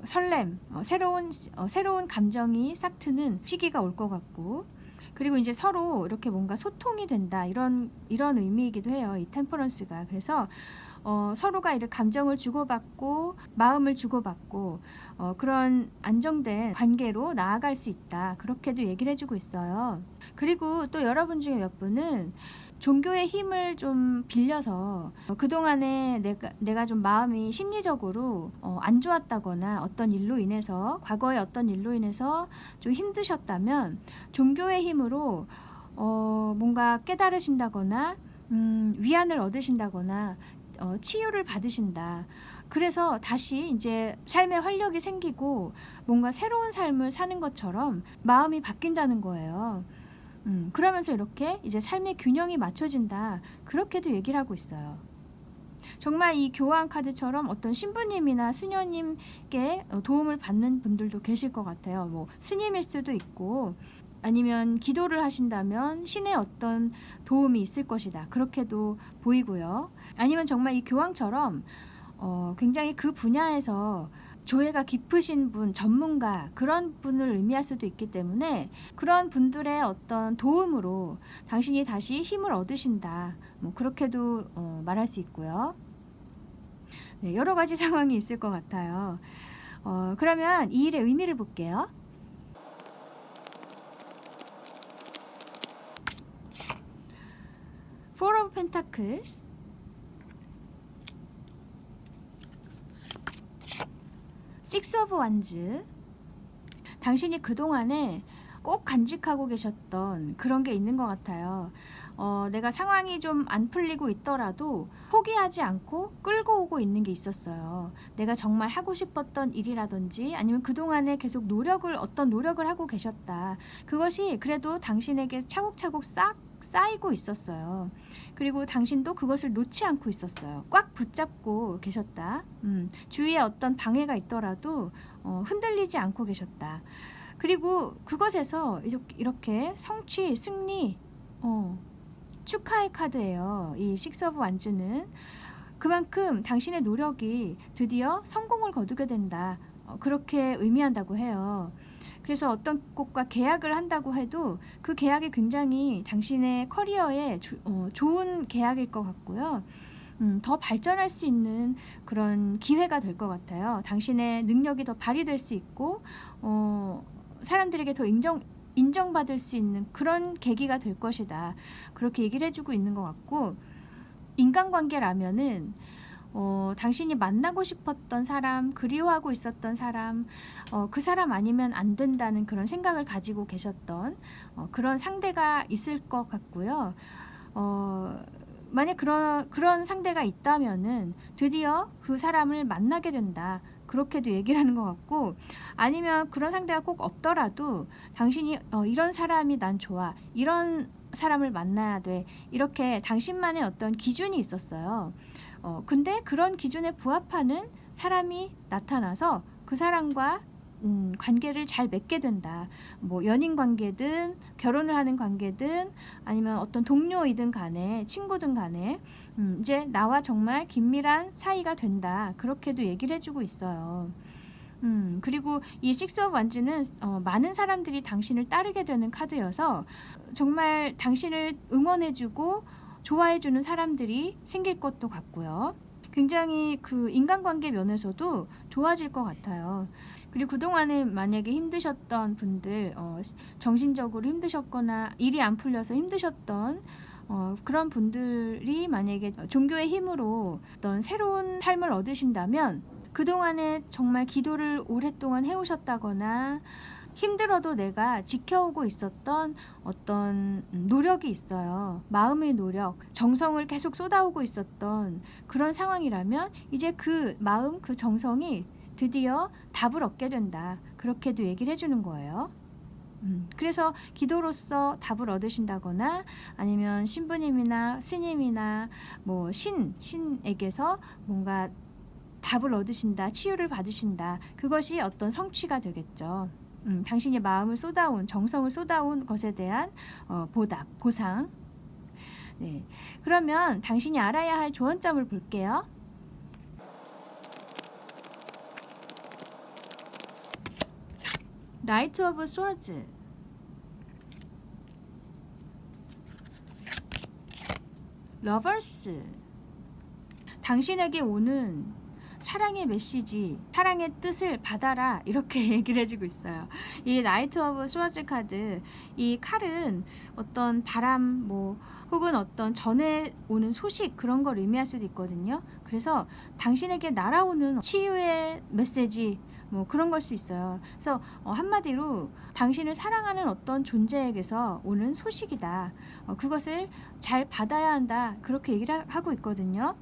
설렘, 새로운 감정이 싹 트는 시기가 올 것 같고, 그리고 이제 서로 이렇게 뭔가 소통이 된다, 이런 의미이기도 해요, 이 템퍼런스가. 그래서 서로가 이렇게 감정을 주고받고 마음을 주고받고 그런 안정된 관계로 나아갈 수 있다, 그렇게도 얘기를 해주고 있어요. 그리고 또 여러분 중에 몇 분은 종교의 힘을 좀 빌려서 그동안에 내가 좀 마음이 심리적으로 안 좋았다거나 어떤 일로 인해서, 과거의 어떤 일로 인해서 좀 힘드셨다면 종교의 힘으로 뭔가 깨달으신다거나 위안을 얻으신다거나 치유를 받으신다. 그래서 다시 이제 삶에 활력이 생기고 뭔가 새로운 삶을 사는 것처럼 마음이 바뀐다는 거예요. 그러면서 이렇게 이제 삶의 균형이 맞춰진다, 그렇게도 얘기를 하고 있어요. 정말 이 교황 카드처럼 어떤 신부님이나 수녀님께 도움을 받는 분들도 계실 것 같아요. 뭐 스님일 수도 있고, 아니면 기도를 하신다면 신의 어떤 도움이 있을 것이다, 그렇게도 보이고요. 아니면 정말 이 교황처럼 굉장히 그 분야에서 조예가 깊으신 분, 전문가, 그런 분을 의미할 수도 있기 때문에 그런 분들의 어떤 도움으로 당신이 다시 힘을 얻으신다, 뭐 그렇게도 말할 수 있고요. 네, 여러 가지 상황이 있을 것 같아요. 그러면 이 일의 의미를 볼게요. Four of Pentacles, Six of Wands. 당신이 그동안에 꼭 간직하고 계셨던 그런 게 있는 것 같아요. 내가 상황이 좀 안 풀리고 있더라도 포기하지 않고 끌고 오고 있는 게 있었어요. 내가 정말 하고 싶었던 일이라든지 아니면 그동안에 계속 어떤 노력을 하고 계셨다. 그것이 그래도 당신에게 차곡차곡 싹 쌓이고 있었어요. 그리고 당신도 그것을 놓지 않고 있었어요. 꽉 붙잡고 계셨다. 주위에 어떤 방해가 있더라도 흔들리지 않고 계셨다. 그리고 그것에서 이렇게 성취, 승리, 축하의 카드예요. 이 식스 오브 완즈는 그만큼 당신의 노력이 드디어 성공을 거두게 된다. 그렇게 의미한다고 해요. 그래서 어떤 곳과 계약을 한다고 해도 그 계약이 굉장히 당신의 커리어에 좋은 계약일 것 같고요. 더 발전할 수 있는 그런 기회가 될 것 같아요. 당신의 능력이 더 발휘될 수 있고 사람들에게 더 인정받을 수 있는 그런 계기가 될 것이다. 그렇게 얘기를 해주고 있는 것 같고, 인간관계라면은 당신이 만나고 싶었던 사람, 그리워하고 있었던 사람, 그 사람 아니면 안 된다는 그런 생각을 가지고 계셨던 그런 상대가 있을 것 같고요. 만약 그런 상대가 있다면은 드디어 그 사람을 만나게 된다. 그렇게도 얘기를 하는 것 같고, 아니면 그런 상대가 꼭 없더라도 당신이 이런 사람이 난 좋아, 이런 사람을 만나야 돼, 이렇게 당신만의 어떤 기준이 있었어요. 근데 그런 기준에 부합하는 사람이 나타나서 그 사람과 관계를 잘 맺게 된다. 뭐 연인 관계든 결혼을 하는 관계든 아니면 어떤 동료이든 간에 친구든 간에 이제 나와 정말 긴밀한 사이가 된다. 그렇게도 얘기를 해주고 있어요. 그리고 이 식스 오브 완즈는 많은 사람들이 당신을 따르게 되는 카드여서 정말 당신을 응원해주고 좋아해주는 사람들이 생길 것도 같고요. 굉장히 그 인간관계 면에서도 좋아질 것 같아요. 그리고 그동안에 만약에 힘드셨던 분들, 정신적으로 힘드셨거나 일이 안 풀려서 힘드셨던 그런 분들이 만약에 종교의 힘으로 어떤 새로운 삶을 얻으신다면 그동안에 정말 기도를 오랫동안 해오셨다거나 힘들어도 내가 지켜오고 있었던 어떤 노력이 있어요. 마음의 노력, 정성을 계속 쏟아오고 있었던 그런 상황이라면 이제 그 마음, 그 정성이 드디어 답을 얻게 된다. 그렇게도 얘기를 해주는 거예요. 그래서 기도로서 답을 얻으신다거나 아니면 신부님이나 스님이나 뭐 신에게서 뭔가 답을 얻으신다, 치유를 받으신다. 그것이 어떤 성취가 되겠죠. 당신이 마음을 쏟아온, 정성을 쏟아온 것에 대한 보답, 보상. 네. 그러면 당신이 알아야 할 조언점을 볼게요. 나이트 오브 소드즈, 러버스. 당신에게 오는 사랑의 메시지, 사랑의 뜻을 받아라, 이렇게 얘기를 해주고 있어요. 이 나이트 오브 소드즈 카드, 이 칼은 어떤 바람, 혹은 어떤 전해 오는 소식, 그런 걸 의미할 수도 있거든요. 그래서 당신에게 날아오는 치유의 메시지, 그런 걸 수 있어요. 그래서 한마디로 당신을 사랑하는 어떤 존재에게서 오는 소식이다. 그것을 잘 받아야 한다. 그렇게 얘기를 하고 있거든요.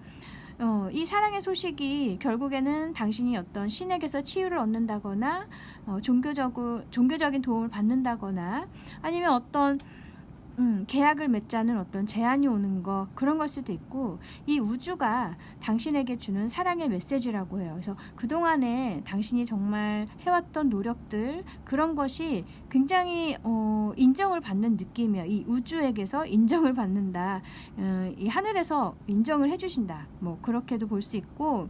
이 사랑의 소식이 결국에는 당신이 어떤 신에게서 치유를 얻는다거나 종교적인 도움을 받는다거나 아니면 어떤 계약을 맺자는 어떤 제안이 오는 거, 그런 걸 수도 있고, 이 우주가 당신에게 주는 사랑의 메시지라고 해요. 그래서 그동안에 당신이 정말 해왔던 노력들, 그런 것이 굉장히 인정을 받는 느낌이에요. 이 우주에게서 인정을 받는다. 이 하늘에서 인정을 해주신다. 그렇게도 볼 수 있고,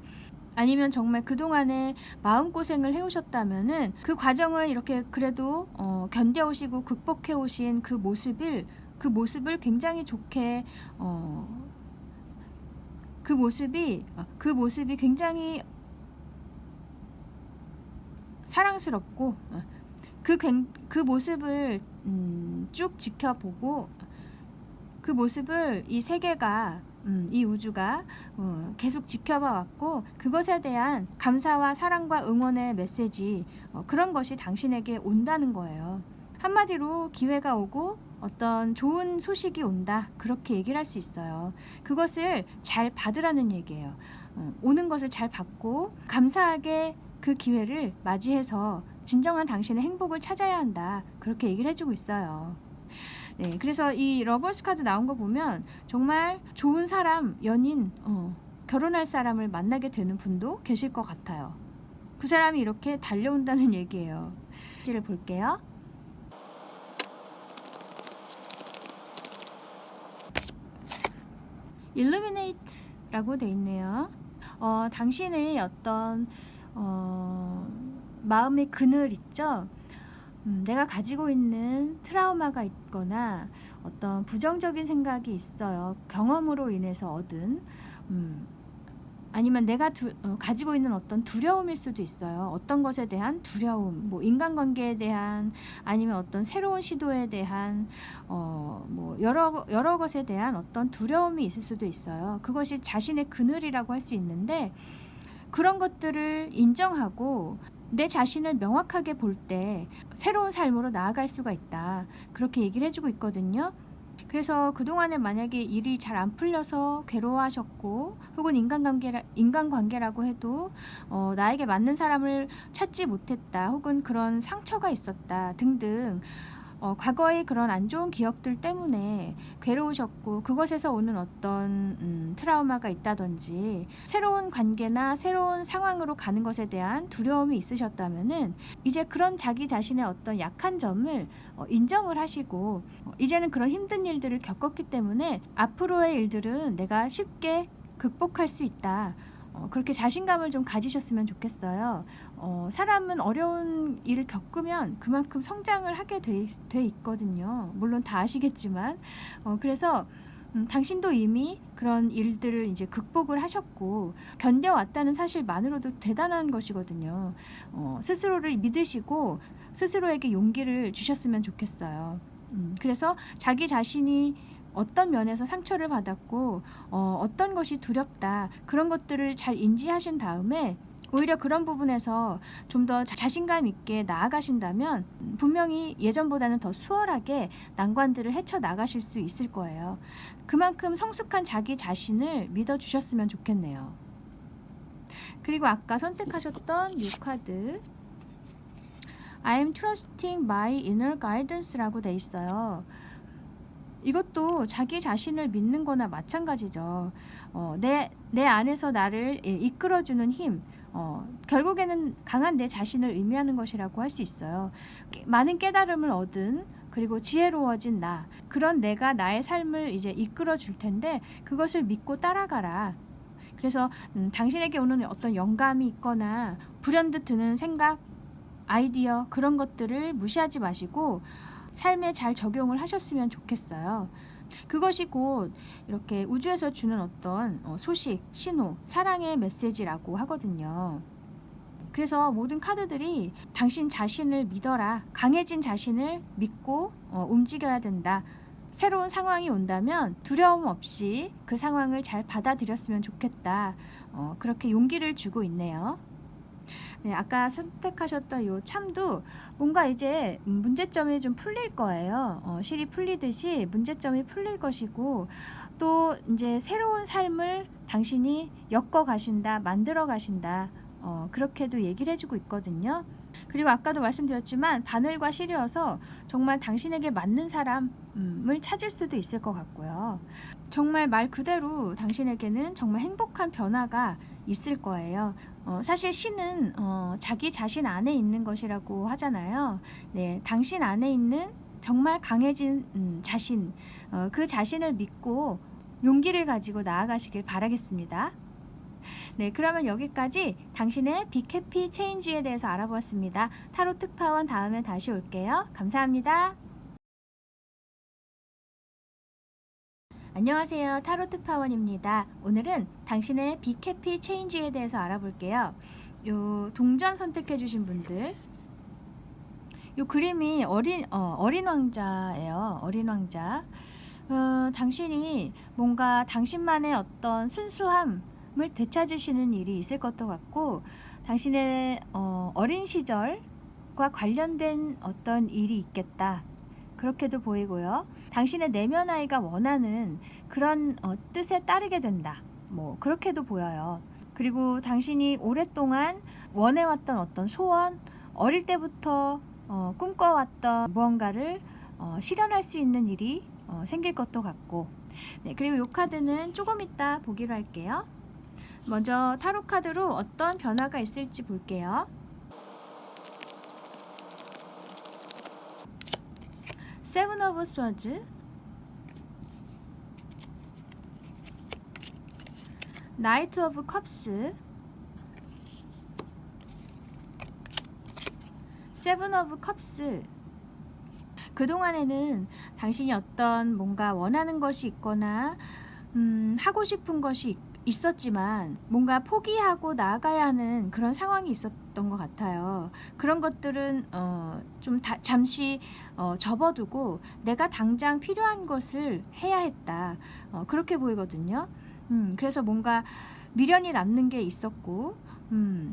아니면 정말 그동안에 마음고생을 해오셨다면은 그 과정을 이렇게 그래도 견뎌오시고 극복해오신 그 모습을 굉장히 좋게 그 모습이 굉장히 사랑스럽고 그 모습을 쭉 지켜보고 그 모습을 이 세계가 이 우주가 계속 지켜봐 왔고, 그것에 대한 감사와 사랑과 응원의 메시지, 그런 것이 당신에게 온다는 거예요. 한마디로 기회가 오고 어떤 좋은 소식이 온다, 그렇게 얘기를 할 수 있어요. 그것을 잘 받으라는 얘기예요. 오는 것을 잘 받고 감사하게 그 기회를 맞이해서 진정한 당신의 행복을 찾아야 한다, 그렇게 얘기를 해주고 있어요. 네, 그래서 이 러버스 카드 나온 거 보면 정말 좋은 사람, 연인, 결혼할 사람을 만나게 되는 분도 계실 것 같아요. 그 사람이 이렇게 달려온다는 얘기예요. 를 볼게요. Illuminate라고 돼 있네요. 당신의 어떤 마음의 그늘 있죠? 내가 가지고 있는 트라우마가 있거나 어떤 부정적인 생각이 있어요. 경험으로 인해서 얻은 아니면 내가 가지고 있는 어떤 두려움일 수도 있어요. 어떤 것에 대한 두려움, 뭐 인간관계에 대한, 아니면 어떤 새로운 시도에 대한 뭐 여러 것에 대한 어떤 두려움이 있을 수도 있어요. 그것이 자신의 그늘이라고 할 수 있는데, 그런 것들을 인정하고 내 자신을 명확하게 볼 때 새로운 삶으로 나아갈 수가 있다, 그렇게 얘기를 해주고 있거든요. 그래서 그동안에 만약에 일이 잘 안 풀려서 괴로워하셨고, 혹은 인간관계라고 해도 나에게 맞는 사람을 찾지 못했다, 혹은 그런 상처가 있었다 등등, 과거의 그런 안 좋은 기억들 때문에 괴로우셨고, 그것에서 오는 어떤 트라우마가 있다든지, 새로운 관계나 새로운 상황으로 가는 것에 대한 두려움이 있으셨다면은, 이제 그런 자기 자신의 어떤 약한 점을 인정을 하시고, 이제는 그런 힘든 일들을 겪었기 때문에 앞으로의 일들은 내가 쉽게 극복할 수 있다, 그렇게 자신감을 좀 가지셨으면 좋겠어요. 사람은 어려운 일을 겪으면 그만큼 성장을 하게 돼 있거든요. 물론 다 아시겠지만. 그래서 당신도 이미 그런 일들을 이제 극복을 하셨고 견뎌왔다는 사실만으로도 대단한 것이거든요. 스스로를 믿으시고 스스로에게 용기를 주셨으면 좋겠어요. 그래서 자기 자신이 어떤 면에서 상처를 받았고 어떤 것이 두렵다, 그런 것들을 잘 인지하신 다음에 오히려 그런 부분에서 좀 더 자신감 있게 나아가신다면 분명히 예전보다는 더 수월하게 난관들을 헤쳐나가실 수 있을 거예요. 그만큼 성숙한 자기 자신을 믿어주셨으면 좋겠네요. 그리고 아까 선택하셨던 이 카드, I'm trusting my inner guidance라고 돼 있어요. 이것도 자기 자신을 믿는 거나 마찬가지죠. 내 안에서 나를 이끌어주는 힘, 결국에는 강한 내 자신을 의미하는 것이라고 할 수 있어요. 많은 깨달음을 얻은, 그리고 지혜로워진 나, 그런 내가 나의 삶을 이제 이끌어 줄 텐데 그것을 믿고 따라가라. 그래서 당신에게 오는 어떤 영감이 있거나 불현듯 드는 생각, 아이디어, 그런 것들을 무시하지 마시고 삶에 잘 적용을 하셨으면 좋겠어요. 그것이 곧 이렇게 우주에서 주는 어떤 소식, 신호, 사랑의 메시지라고 하거든요. 그래서 모든 카드들이 당신 자신을 믿어라, 강해진 자신을 믿고 움직여야 된다, 새로운 상황이 온다면 두려움 없이 그 상황을 잘 받아들였으면 좋겠다, 그렇게 용기를 주고 있네요. 네, 아까 선택하셨던 이 참도 뭔가 이제 문제점이 좀 풀릴 거예요. 실이 풀리듯이 문제점이 풀릴 것이고, 또 이제 새로운 삶을 당신이 엮어 가신다, 만들어 가신다, 그렇게도 얘기를 해주고 있거든요. 그리고 아까도 말씀드렸지만 바늘과 실이어서 정말 당신에게 맞는 사람을 찾을 수도 있을 것 같고요. 정말 말 그대로 당신에게는 정말 행복한 변화가 있을 거예요. 사실 신은 자기 자신 안에 있는 것이라고 하잖아요. 네, 당신 안에 있는 정말 강해진 자신, 그 자신을 믿고 용기를 가지고 나아가시길 바라겠습니다. 네, 그러면 여기까지 당신의 빅 해피 체인지에 대해서 알아보았습니다. 타로 특파원 다음에 다시 올게요. 감사합니다. 안녕하세요. 타로 특파원입니다. 오늘은 당신의 빅 해피 체인지에 대해서 알아볼게요. 요 동전 선택해 주신 분들, 요 그림이 어린 왕자예요. 어린 왕자. 당신이 뭔가 당신만의 어떤 순수함을 되찾으시는 일이 있을 것도 같고, 당신의 어린 시절 그것과 관련된 어떤 일이 있겠다. 그렇게도 보이고요. 당신의 내면 아이가 원하는 그런 뜻에 따르게 된다. 뭐 그렇게도 보여요. 그리고 당신이 오랫동안 원해왔던 어떤 소원, 어릴 때부터 꿈꿔왔던 무언가를 실현할 수 있는 일이 생길 것도 같고. 네, 그리고 이 카드는 조금 이따 보기로 할게요. 먼저 타로 카드로 어떤 변화가 있을지 볼게요. 세븐 오브 스워즈, 나이트 오브 컵스, 세븐 오브 컵스. 그동안에는 당신이 어떤 뭔가 원하는 것이 있거나 하고 싶은 것이 있었지만 뭔가 포기하고 나아가야 하는 그런 상황이 있었던 것 같아요. 그런 것들은 좀 잠시 접어두고 내가 당장 필요한 것을 해야 했다. 그렇게 보이거든요. 그래서 뭔가 미련이 남는 게 있었고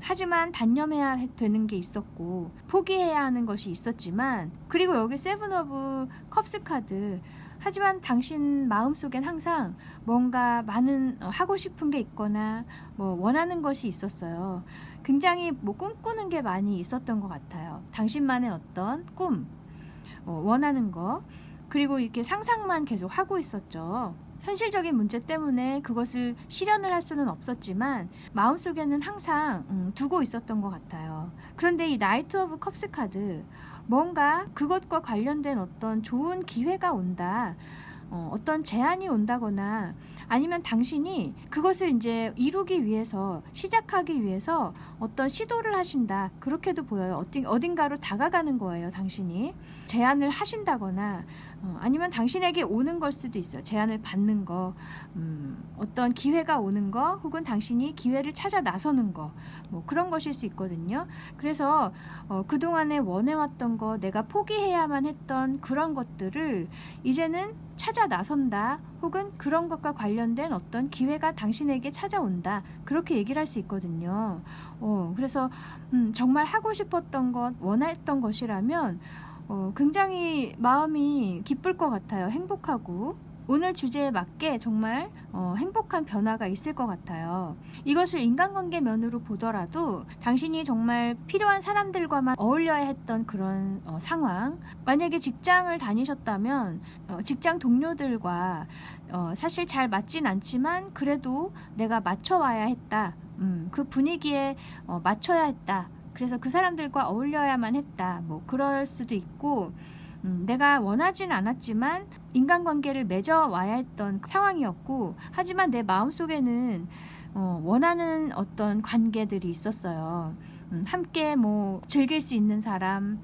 하지만 단념해야 되는 게 있었고 포기해야 하는 것이 있었지만, 그리고 여기 세븐 오브 컵스 카드, 하지만 당신 마음속엔 항상 뭔가 많은 하고 싶은 게 있거나 뭐 원하는 것이 있었어요. 굉장히 뭐 꿈꾸는 게 많이 있었던 것 같아요. 당신만의 어떤 꿈, 원하는 거, 그리고 이렇게 상상만 계속 하고 있었죠. 현실적인 문제 때문에 그것을 실현을 할 수는 없었지만 마음속에는 항상 두고 있었던 것 같아요. 그런데 이 나이트 오브 컵스 카드, 뭔가 그것과 관련된 어떤 좋은 기회가 온다, 어떤 제안이 온다거나 아니면 당신이 그것을 이제 이루기 위해서, 시작하기 위해서 어떤 시도를 하신다. 그렇게도 보여요. 어딘가로 다가가는 거예요. 당신이 제안을 하신다거나 아니면 당신에게 오는 걸 수도 있어요. 제안을 받는 거, 어떤 기회가 오는 거, 혹은 당신이 기회를 찾아 나서는 거, 뭐 그런 것일 수 있거든요. 그래서 그동안에 원해왔던 거, 내가 포기해야만 했던 그런 것들을 이제는 찾아 나선다, 혹은 그런 것과 관련된 어떤 기회가 당신에게 찾아온다, 그렇게 얘기를 할 수 있거든요. 그래서 정말 하고 싶었던 것, 원했던 것이라면 굉장히 마음이 기쁠 것 같아요. 행복하고 오늘 주제에 맞게 정말 행복한 변화가 있을 것 같아요. 이것을 인간관계 면으로 보더라도 당신이 정말 필요한 사람들과만 어울려야 했던 그런 상황, 만약에 직장을 다니셨다면 직장 동료들과 사실 잘 맞진 않지만 그래도 내가 맞춰와야 했다, 그 분위기에 맞춰야 했다, 그래서 그 사람들과 어울려야만 했다, 뭐 그럴 수도 있고, 내가 원하진 않았지만 인간관계를 맺어와야 했던 상황이었고, 하지만 내 마음속에는 원하는 어떤 관계들이 있었어요. 함께 뭐 즐길 수 있는 사람,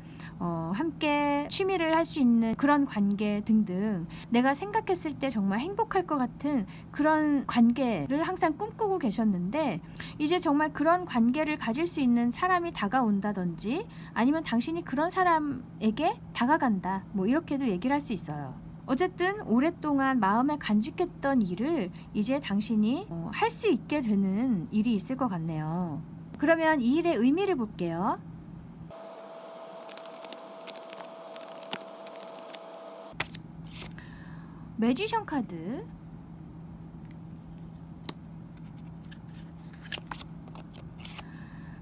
함께 취미를 할 수 있는 그런 관계 등등, 내가 생각했을 때 정말 행복할 것 같은 그런 관계를 항상 꿈꾸고 계셨는데, 이제 정말 그런 관계를 가질 수 있는 사람이 다가온다든지 아니면 당신이 그런 사람에게 다가간다, 뭐 이렇게도 얘기를 할 수 있어요. 어쨌든 오랫동안 마음에 간직했던 일을 이제 당신이 할 수 있게 되는 일이 있을 것 같네요. 그러면 이 일의 의미를 볼게요. 매지션 카드,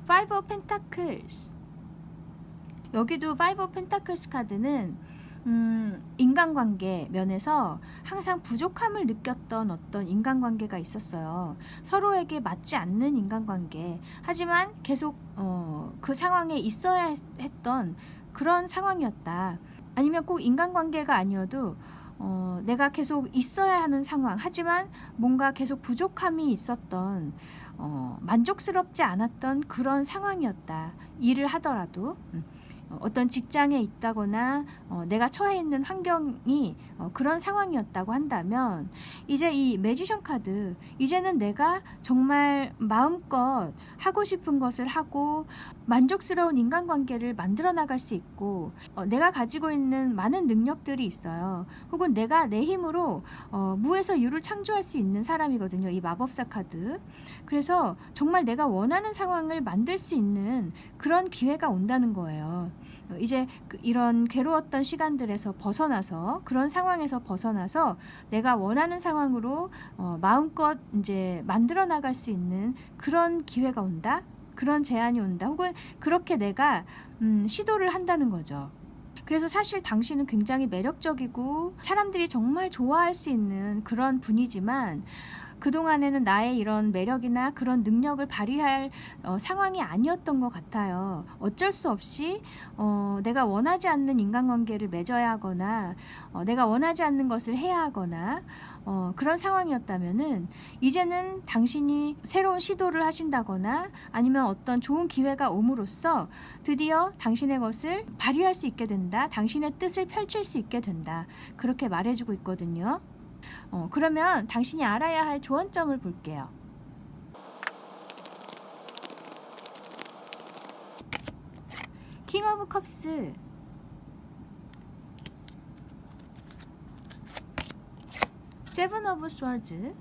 파이브 오브 펜타클스. 여기도 파이브 오브 펜타클스 카드는 인간관계 면에서 항상 부족함을 느꼈던 어떤 인간관계가 있었어요. 서로에게 맞지 않는 인간관계, 하지만 계속 그 상황에 있어야 했던 그런 상황이었다. 아니면 꼭 인간관계가 아니어도 내가 계속 있어야 하는 상황, 하지만 뭔가 계속 부족함이 있었던, 만족스럽지 않았던 그런 상황이었다. 일을 하더라도 어떤 직장에 있다거나 내가 처해 있는 환경이 그런 상황이었다고 한다면, 이제 이 매지션 카드, 이제는 내가 정말 마음껏 하고 싶은 것을 하고 만족스러운 인간관계를 만들어 나갈 수 있고, 내가 가지고 있는 많은 능력들이 있어요. 혹은 내가 내 힘으로 무에서 유를 창조할 수 있는 사람이거든요, 이 마법사 카드. 그래서 정말 내가 원하는 상황을 만들 수 있는 그런 기회가 온다는 거예요. 이제 이런 괴로웠던 시간들에서 벗어나서 그런 상황에서 벗어나서 내가 원하는 상황으로 마음껏 이제 만들어 나갈 수 있는 그런 기회가 온다. 그런 제안이 온다. 혹은 그렇게 내가 시도를 한다는 거죠. 그래서 사실 당신은 굉장히 매력적이고 사람들이 정말 좋아할 수 있는 그런 분이지만 그동안에는 나의 이런 매력이나 그런 능력을 발휘할 상황이 아니었던 것 같아요. 어쩔 수 없이 내가 원하지 않는 인간관계를 맺어야 하거나 내가 원하지 않는 것을 해야 하거나 그런 상황이었다면은 이제는 당신이 새로운 시도를 하신다거나 아니면 어떤 좋은 기회가 옴으로써 드디어 당신의 것을 발휘할 수 있게 된다. 당신의 뜻을 펼칠 수 있게 된다. 그렇게 말해주고 있거든요. 그러면 당신이 알아야 할 조언점을 볼게요. 킹 오브 컵스, 세븐 오브 스워즈.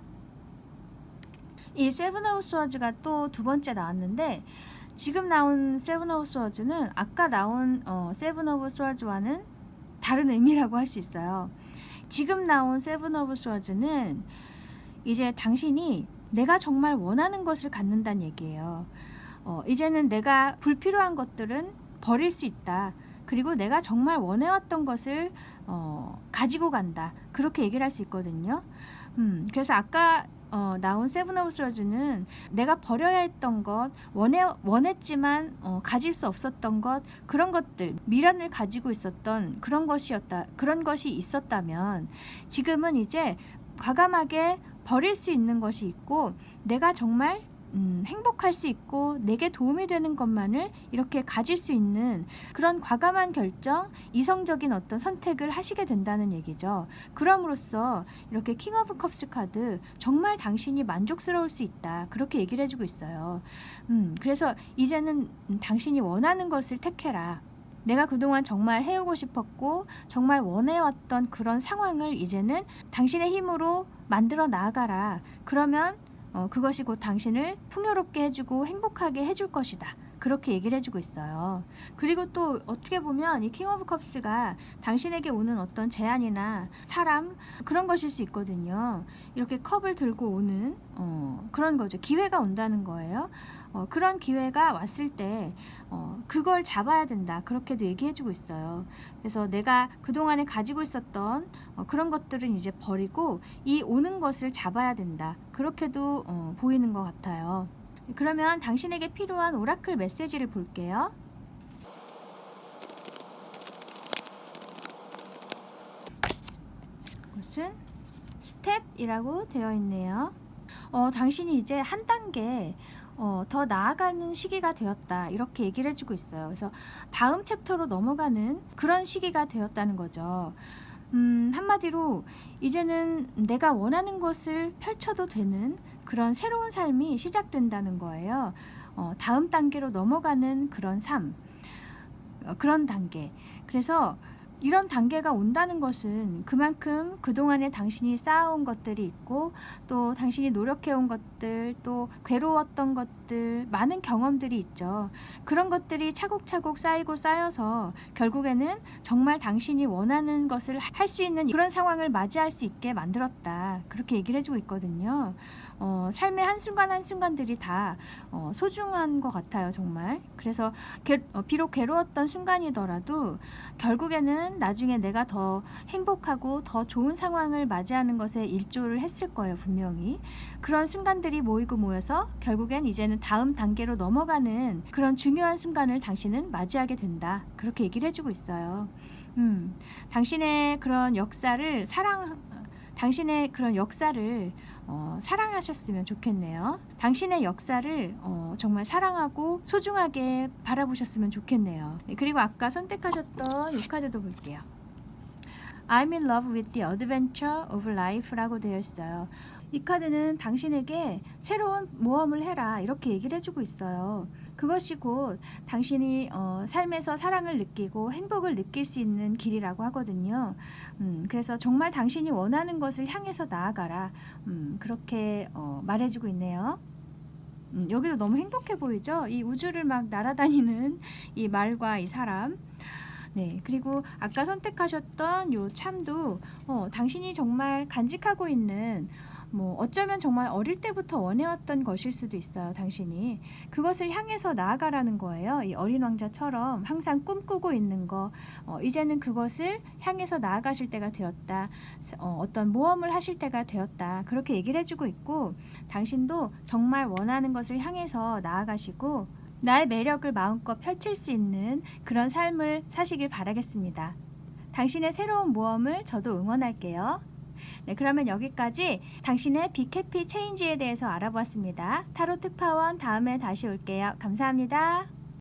이 세븐 오브 스워즈가 또 두 번째 나왔는데 지금 나온 세븐 오브 스워즈는 아까 나온 세븐 오브 스워즈와는 다른 의미라고 할 수 있어요. 지금 나온 세븐 오브 스워즈는 이제 당신이 내가 정말 원하는 것을 갖는다는 얘기예요. 이제는 내가 불필요한 것들은 버릴 수 있다. 그리고 내가 정말 원해왔던 것을 가지고 간다. 그렇게 얘기를 할 수 있거든요. 그래서 아까 나온 세븐 오브 스워즈는 내가 버려야 했던 것, 원했지만 가질 수 없었던 것, 그런 것들, 미련을 가지고 있었던 그런 것이 있었다면 지금은 이제 과감하게 버릴 수 있는 것이 있고 내가 정말 행복할 수 있고 내게 도움이 되는 것만을 이렇게 가질 수 있는 그런 과감한 결정, 이성적인 어떤 선택을 하시게 된다는 얘기죠. 그럼으로써 이렇게 킹 오브 컵스 카드 정말 당신이 만족스러울 수 있다. 그렇게 얘기를 해주고 있어요. 그래서 이제는 당신이 원하는 것을 택해라. 내가 그동안 정말 해오고 싶었고 정말 원해왔던 그런 상황을 이제는 당신의 힘으로 만들어 나아가라. 그러면 그것이 곧 당신을 풍요롭게 해주고 행복하게 해줄 것이다. 그렇게 얘기를 해주고 있어요. 그리고 또 어떻게 보면 이 킹 오브 컵스가 당신에게 오는 어떤 제안이나 사람 그런 것일 수 있거든요. 이렇게 컵을 들고 오는 그런 거죠. 기회가 온다는 거예요. 그런 기회가 왔을 때 그걸 잡아야 된다. 그렇게도 얘기해주고 있어요. 그래서 내가 그동안에 가지고 있었던 그런 것들은 이제 버리고 이 오는 것을 잡아야 된다. 그렇게도 보이는 것 같아요. 그러면 당신에게 필요한 오라클 메시지를 볼게요. 무슨 스텝이라고 되어 있네요. 당신이 이제 한 단계 더 나아가는 시기가 되었다. 이렇게 얘기를 해주고 있어요. 그래서 다음 챕터로 넘어가는 그런 시기가 되었다는 거죠. 한마디로 이제는 내가 원하는 것을 펼쳐도 되는 그런 새로운 삶이 시작된다는 거예요. 다음 단계로 넘어가는 그런 삶, 그런 단계. 그래서 이런 단계가 온다는 것은 그만큼 그동안에 당신이 쌓아온 것들이 있고 또 당신이 노력해온 것들, 또 괴로웠던 것들, 많은 경험들이 있죠. 그런 것들이 차곡차곡 쌓이고 쌓여서 결국에는 정말 당신이 원하는 것을 할 수 있는 그런 상황을 맞이할 수 있게 만들었다. 그렇게 얘기를 해주고 있거든요. 삶의 한순간 한순간들이 다 소중한 것 같아요. 정말. 그래서 비록 괴로웠던 순간이더라도 결국에는 나중에 내가 더 행복하고 더 좋은 상황을 맞이하는 것에 일조를 했을 거예요. 분명히. 그런 순간들이 모이고 모여서 결국엔 이제는 다음 단계로 넘어가는 그런 중요한 순간을 당신은 맞이하게 된다. 그렇게 얘기를 해주고 있어요. 당신의 그런 역사를 사랑하셨으면 좋겠네요. 당신의 역사를 정말 사랑하고 소중하게 바라보셨으면 좋겠네요. 그리고 아까 선택하셨던 이 카드도 볼게요. I'm in love with the adventure of life라고 되어 있어요. 이 카드는 당신에게 새로운 모험을 해라 이렇게 얘기를 해주고 있어요. 그것이 곧 당신이 삶에서 사랑을 느끼고 행복을 느낄 수 있는 길이라고 하거든요. 그래서 정말 당신이 원하는 것을 향해서 나아가라. 그렇게 말해주고 있네요. 여기도 너무 행복해 보이죠? 이 우주를 막 날아다니는 이 말과 이 사람. 네, 그리고 아까 선택하셨던 요 참도 당신이 정말 간직하고 있는 뭐 어쩌면 정말 어릴 때부터 원해왔던 것일 수도 있어요. 당신이 그것을 향해서 나아가라는 거예요. 이 어린 왕자처럼 항상 꿈꾸고 있는 거, 이제는 그것을 향해서 나아가실 때가 되었다. 어떤 모험을 하실 때가 되었다. 그렇게 얘기를 해주고 있고, 당신도 정말 원하는 것을 향해서 나아가시고 나의 매력을 마음껏 펼칠 수 있는 그런 삶을 사시길 바라겠습니다. 당신의 새로운 모험을 저도 응원할게요. 네, 그러면 여기까지 당신의 빅해피 체인지에 대해서 알아보았습니다. 타로 특파원 다음에 다시 올게요. 감사합니다.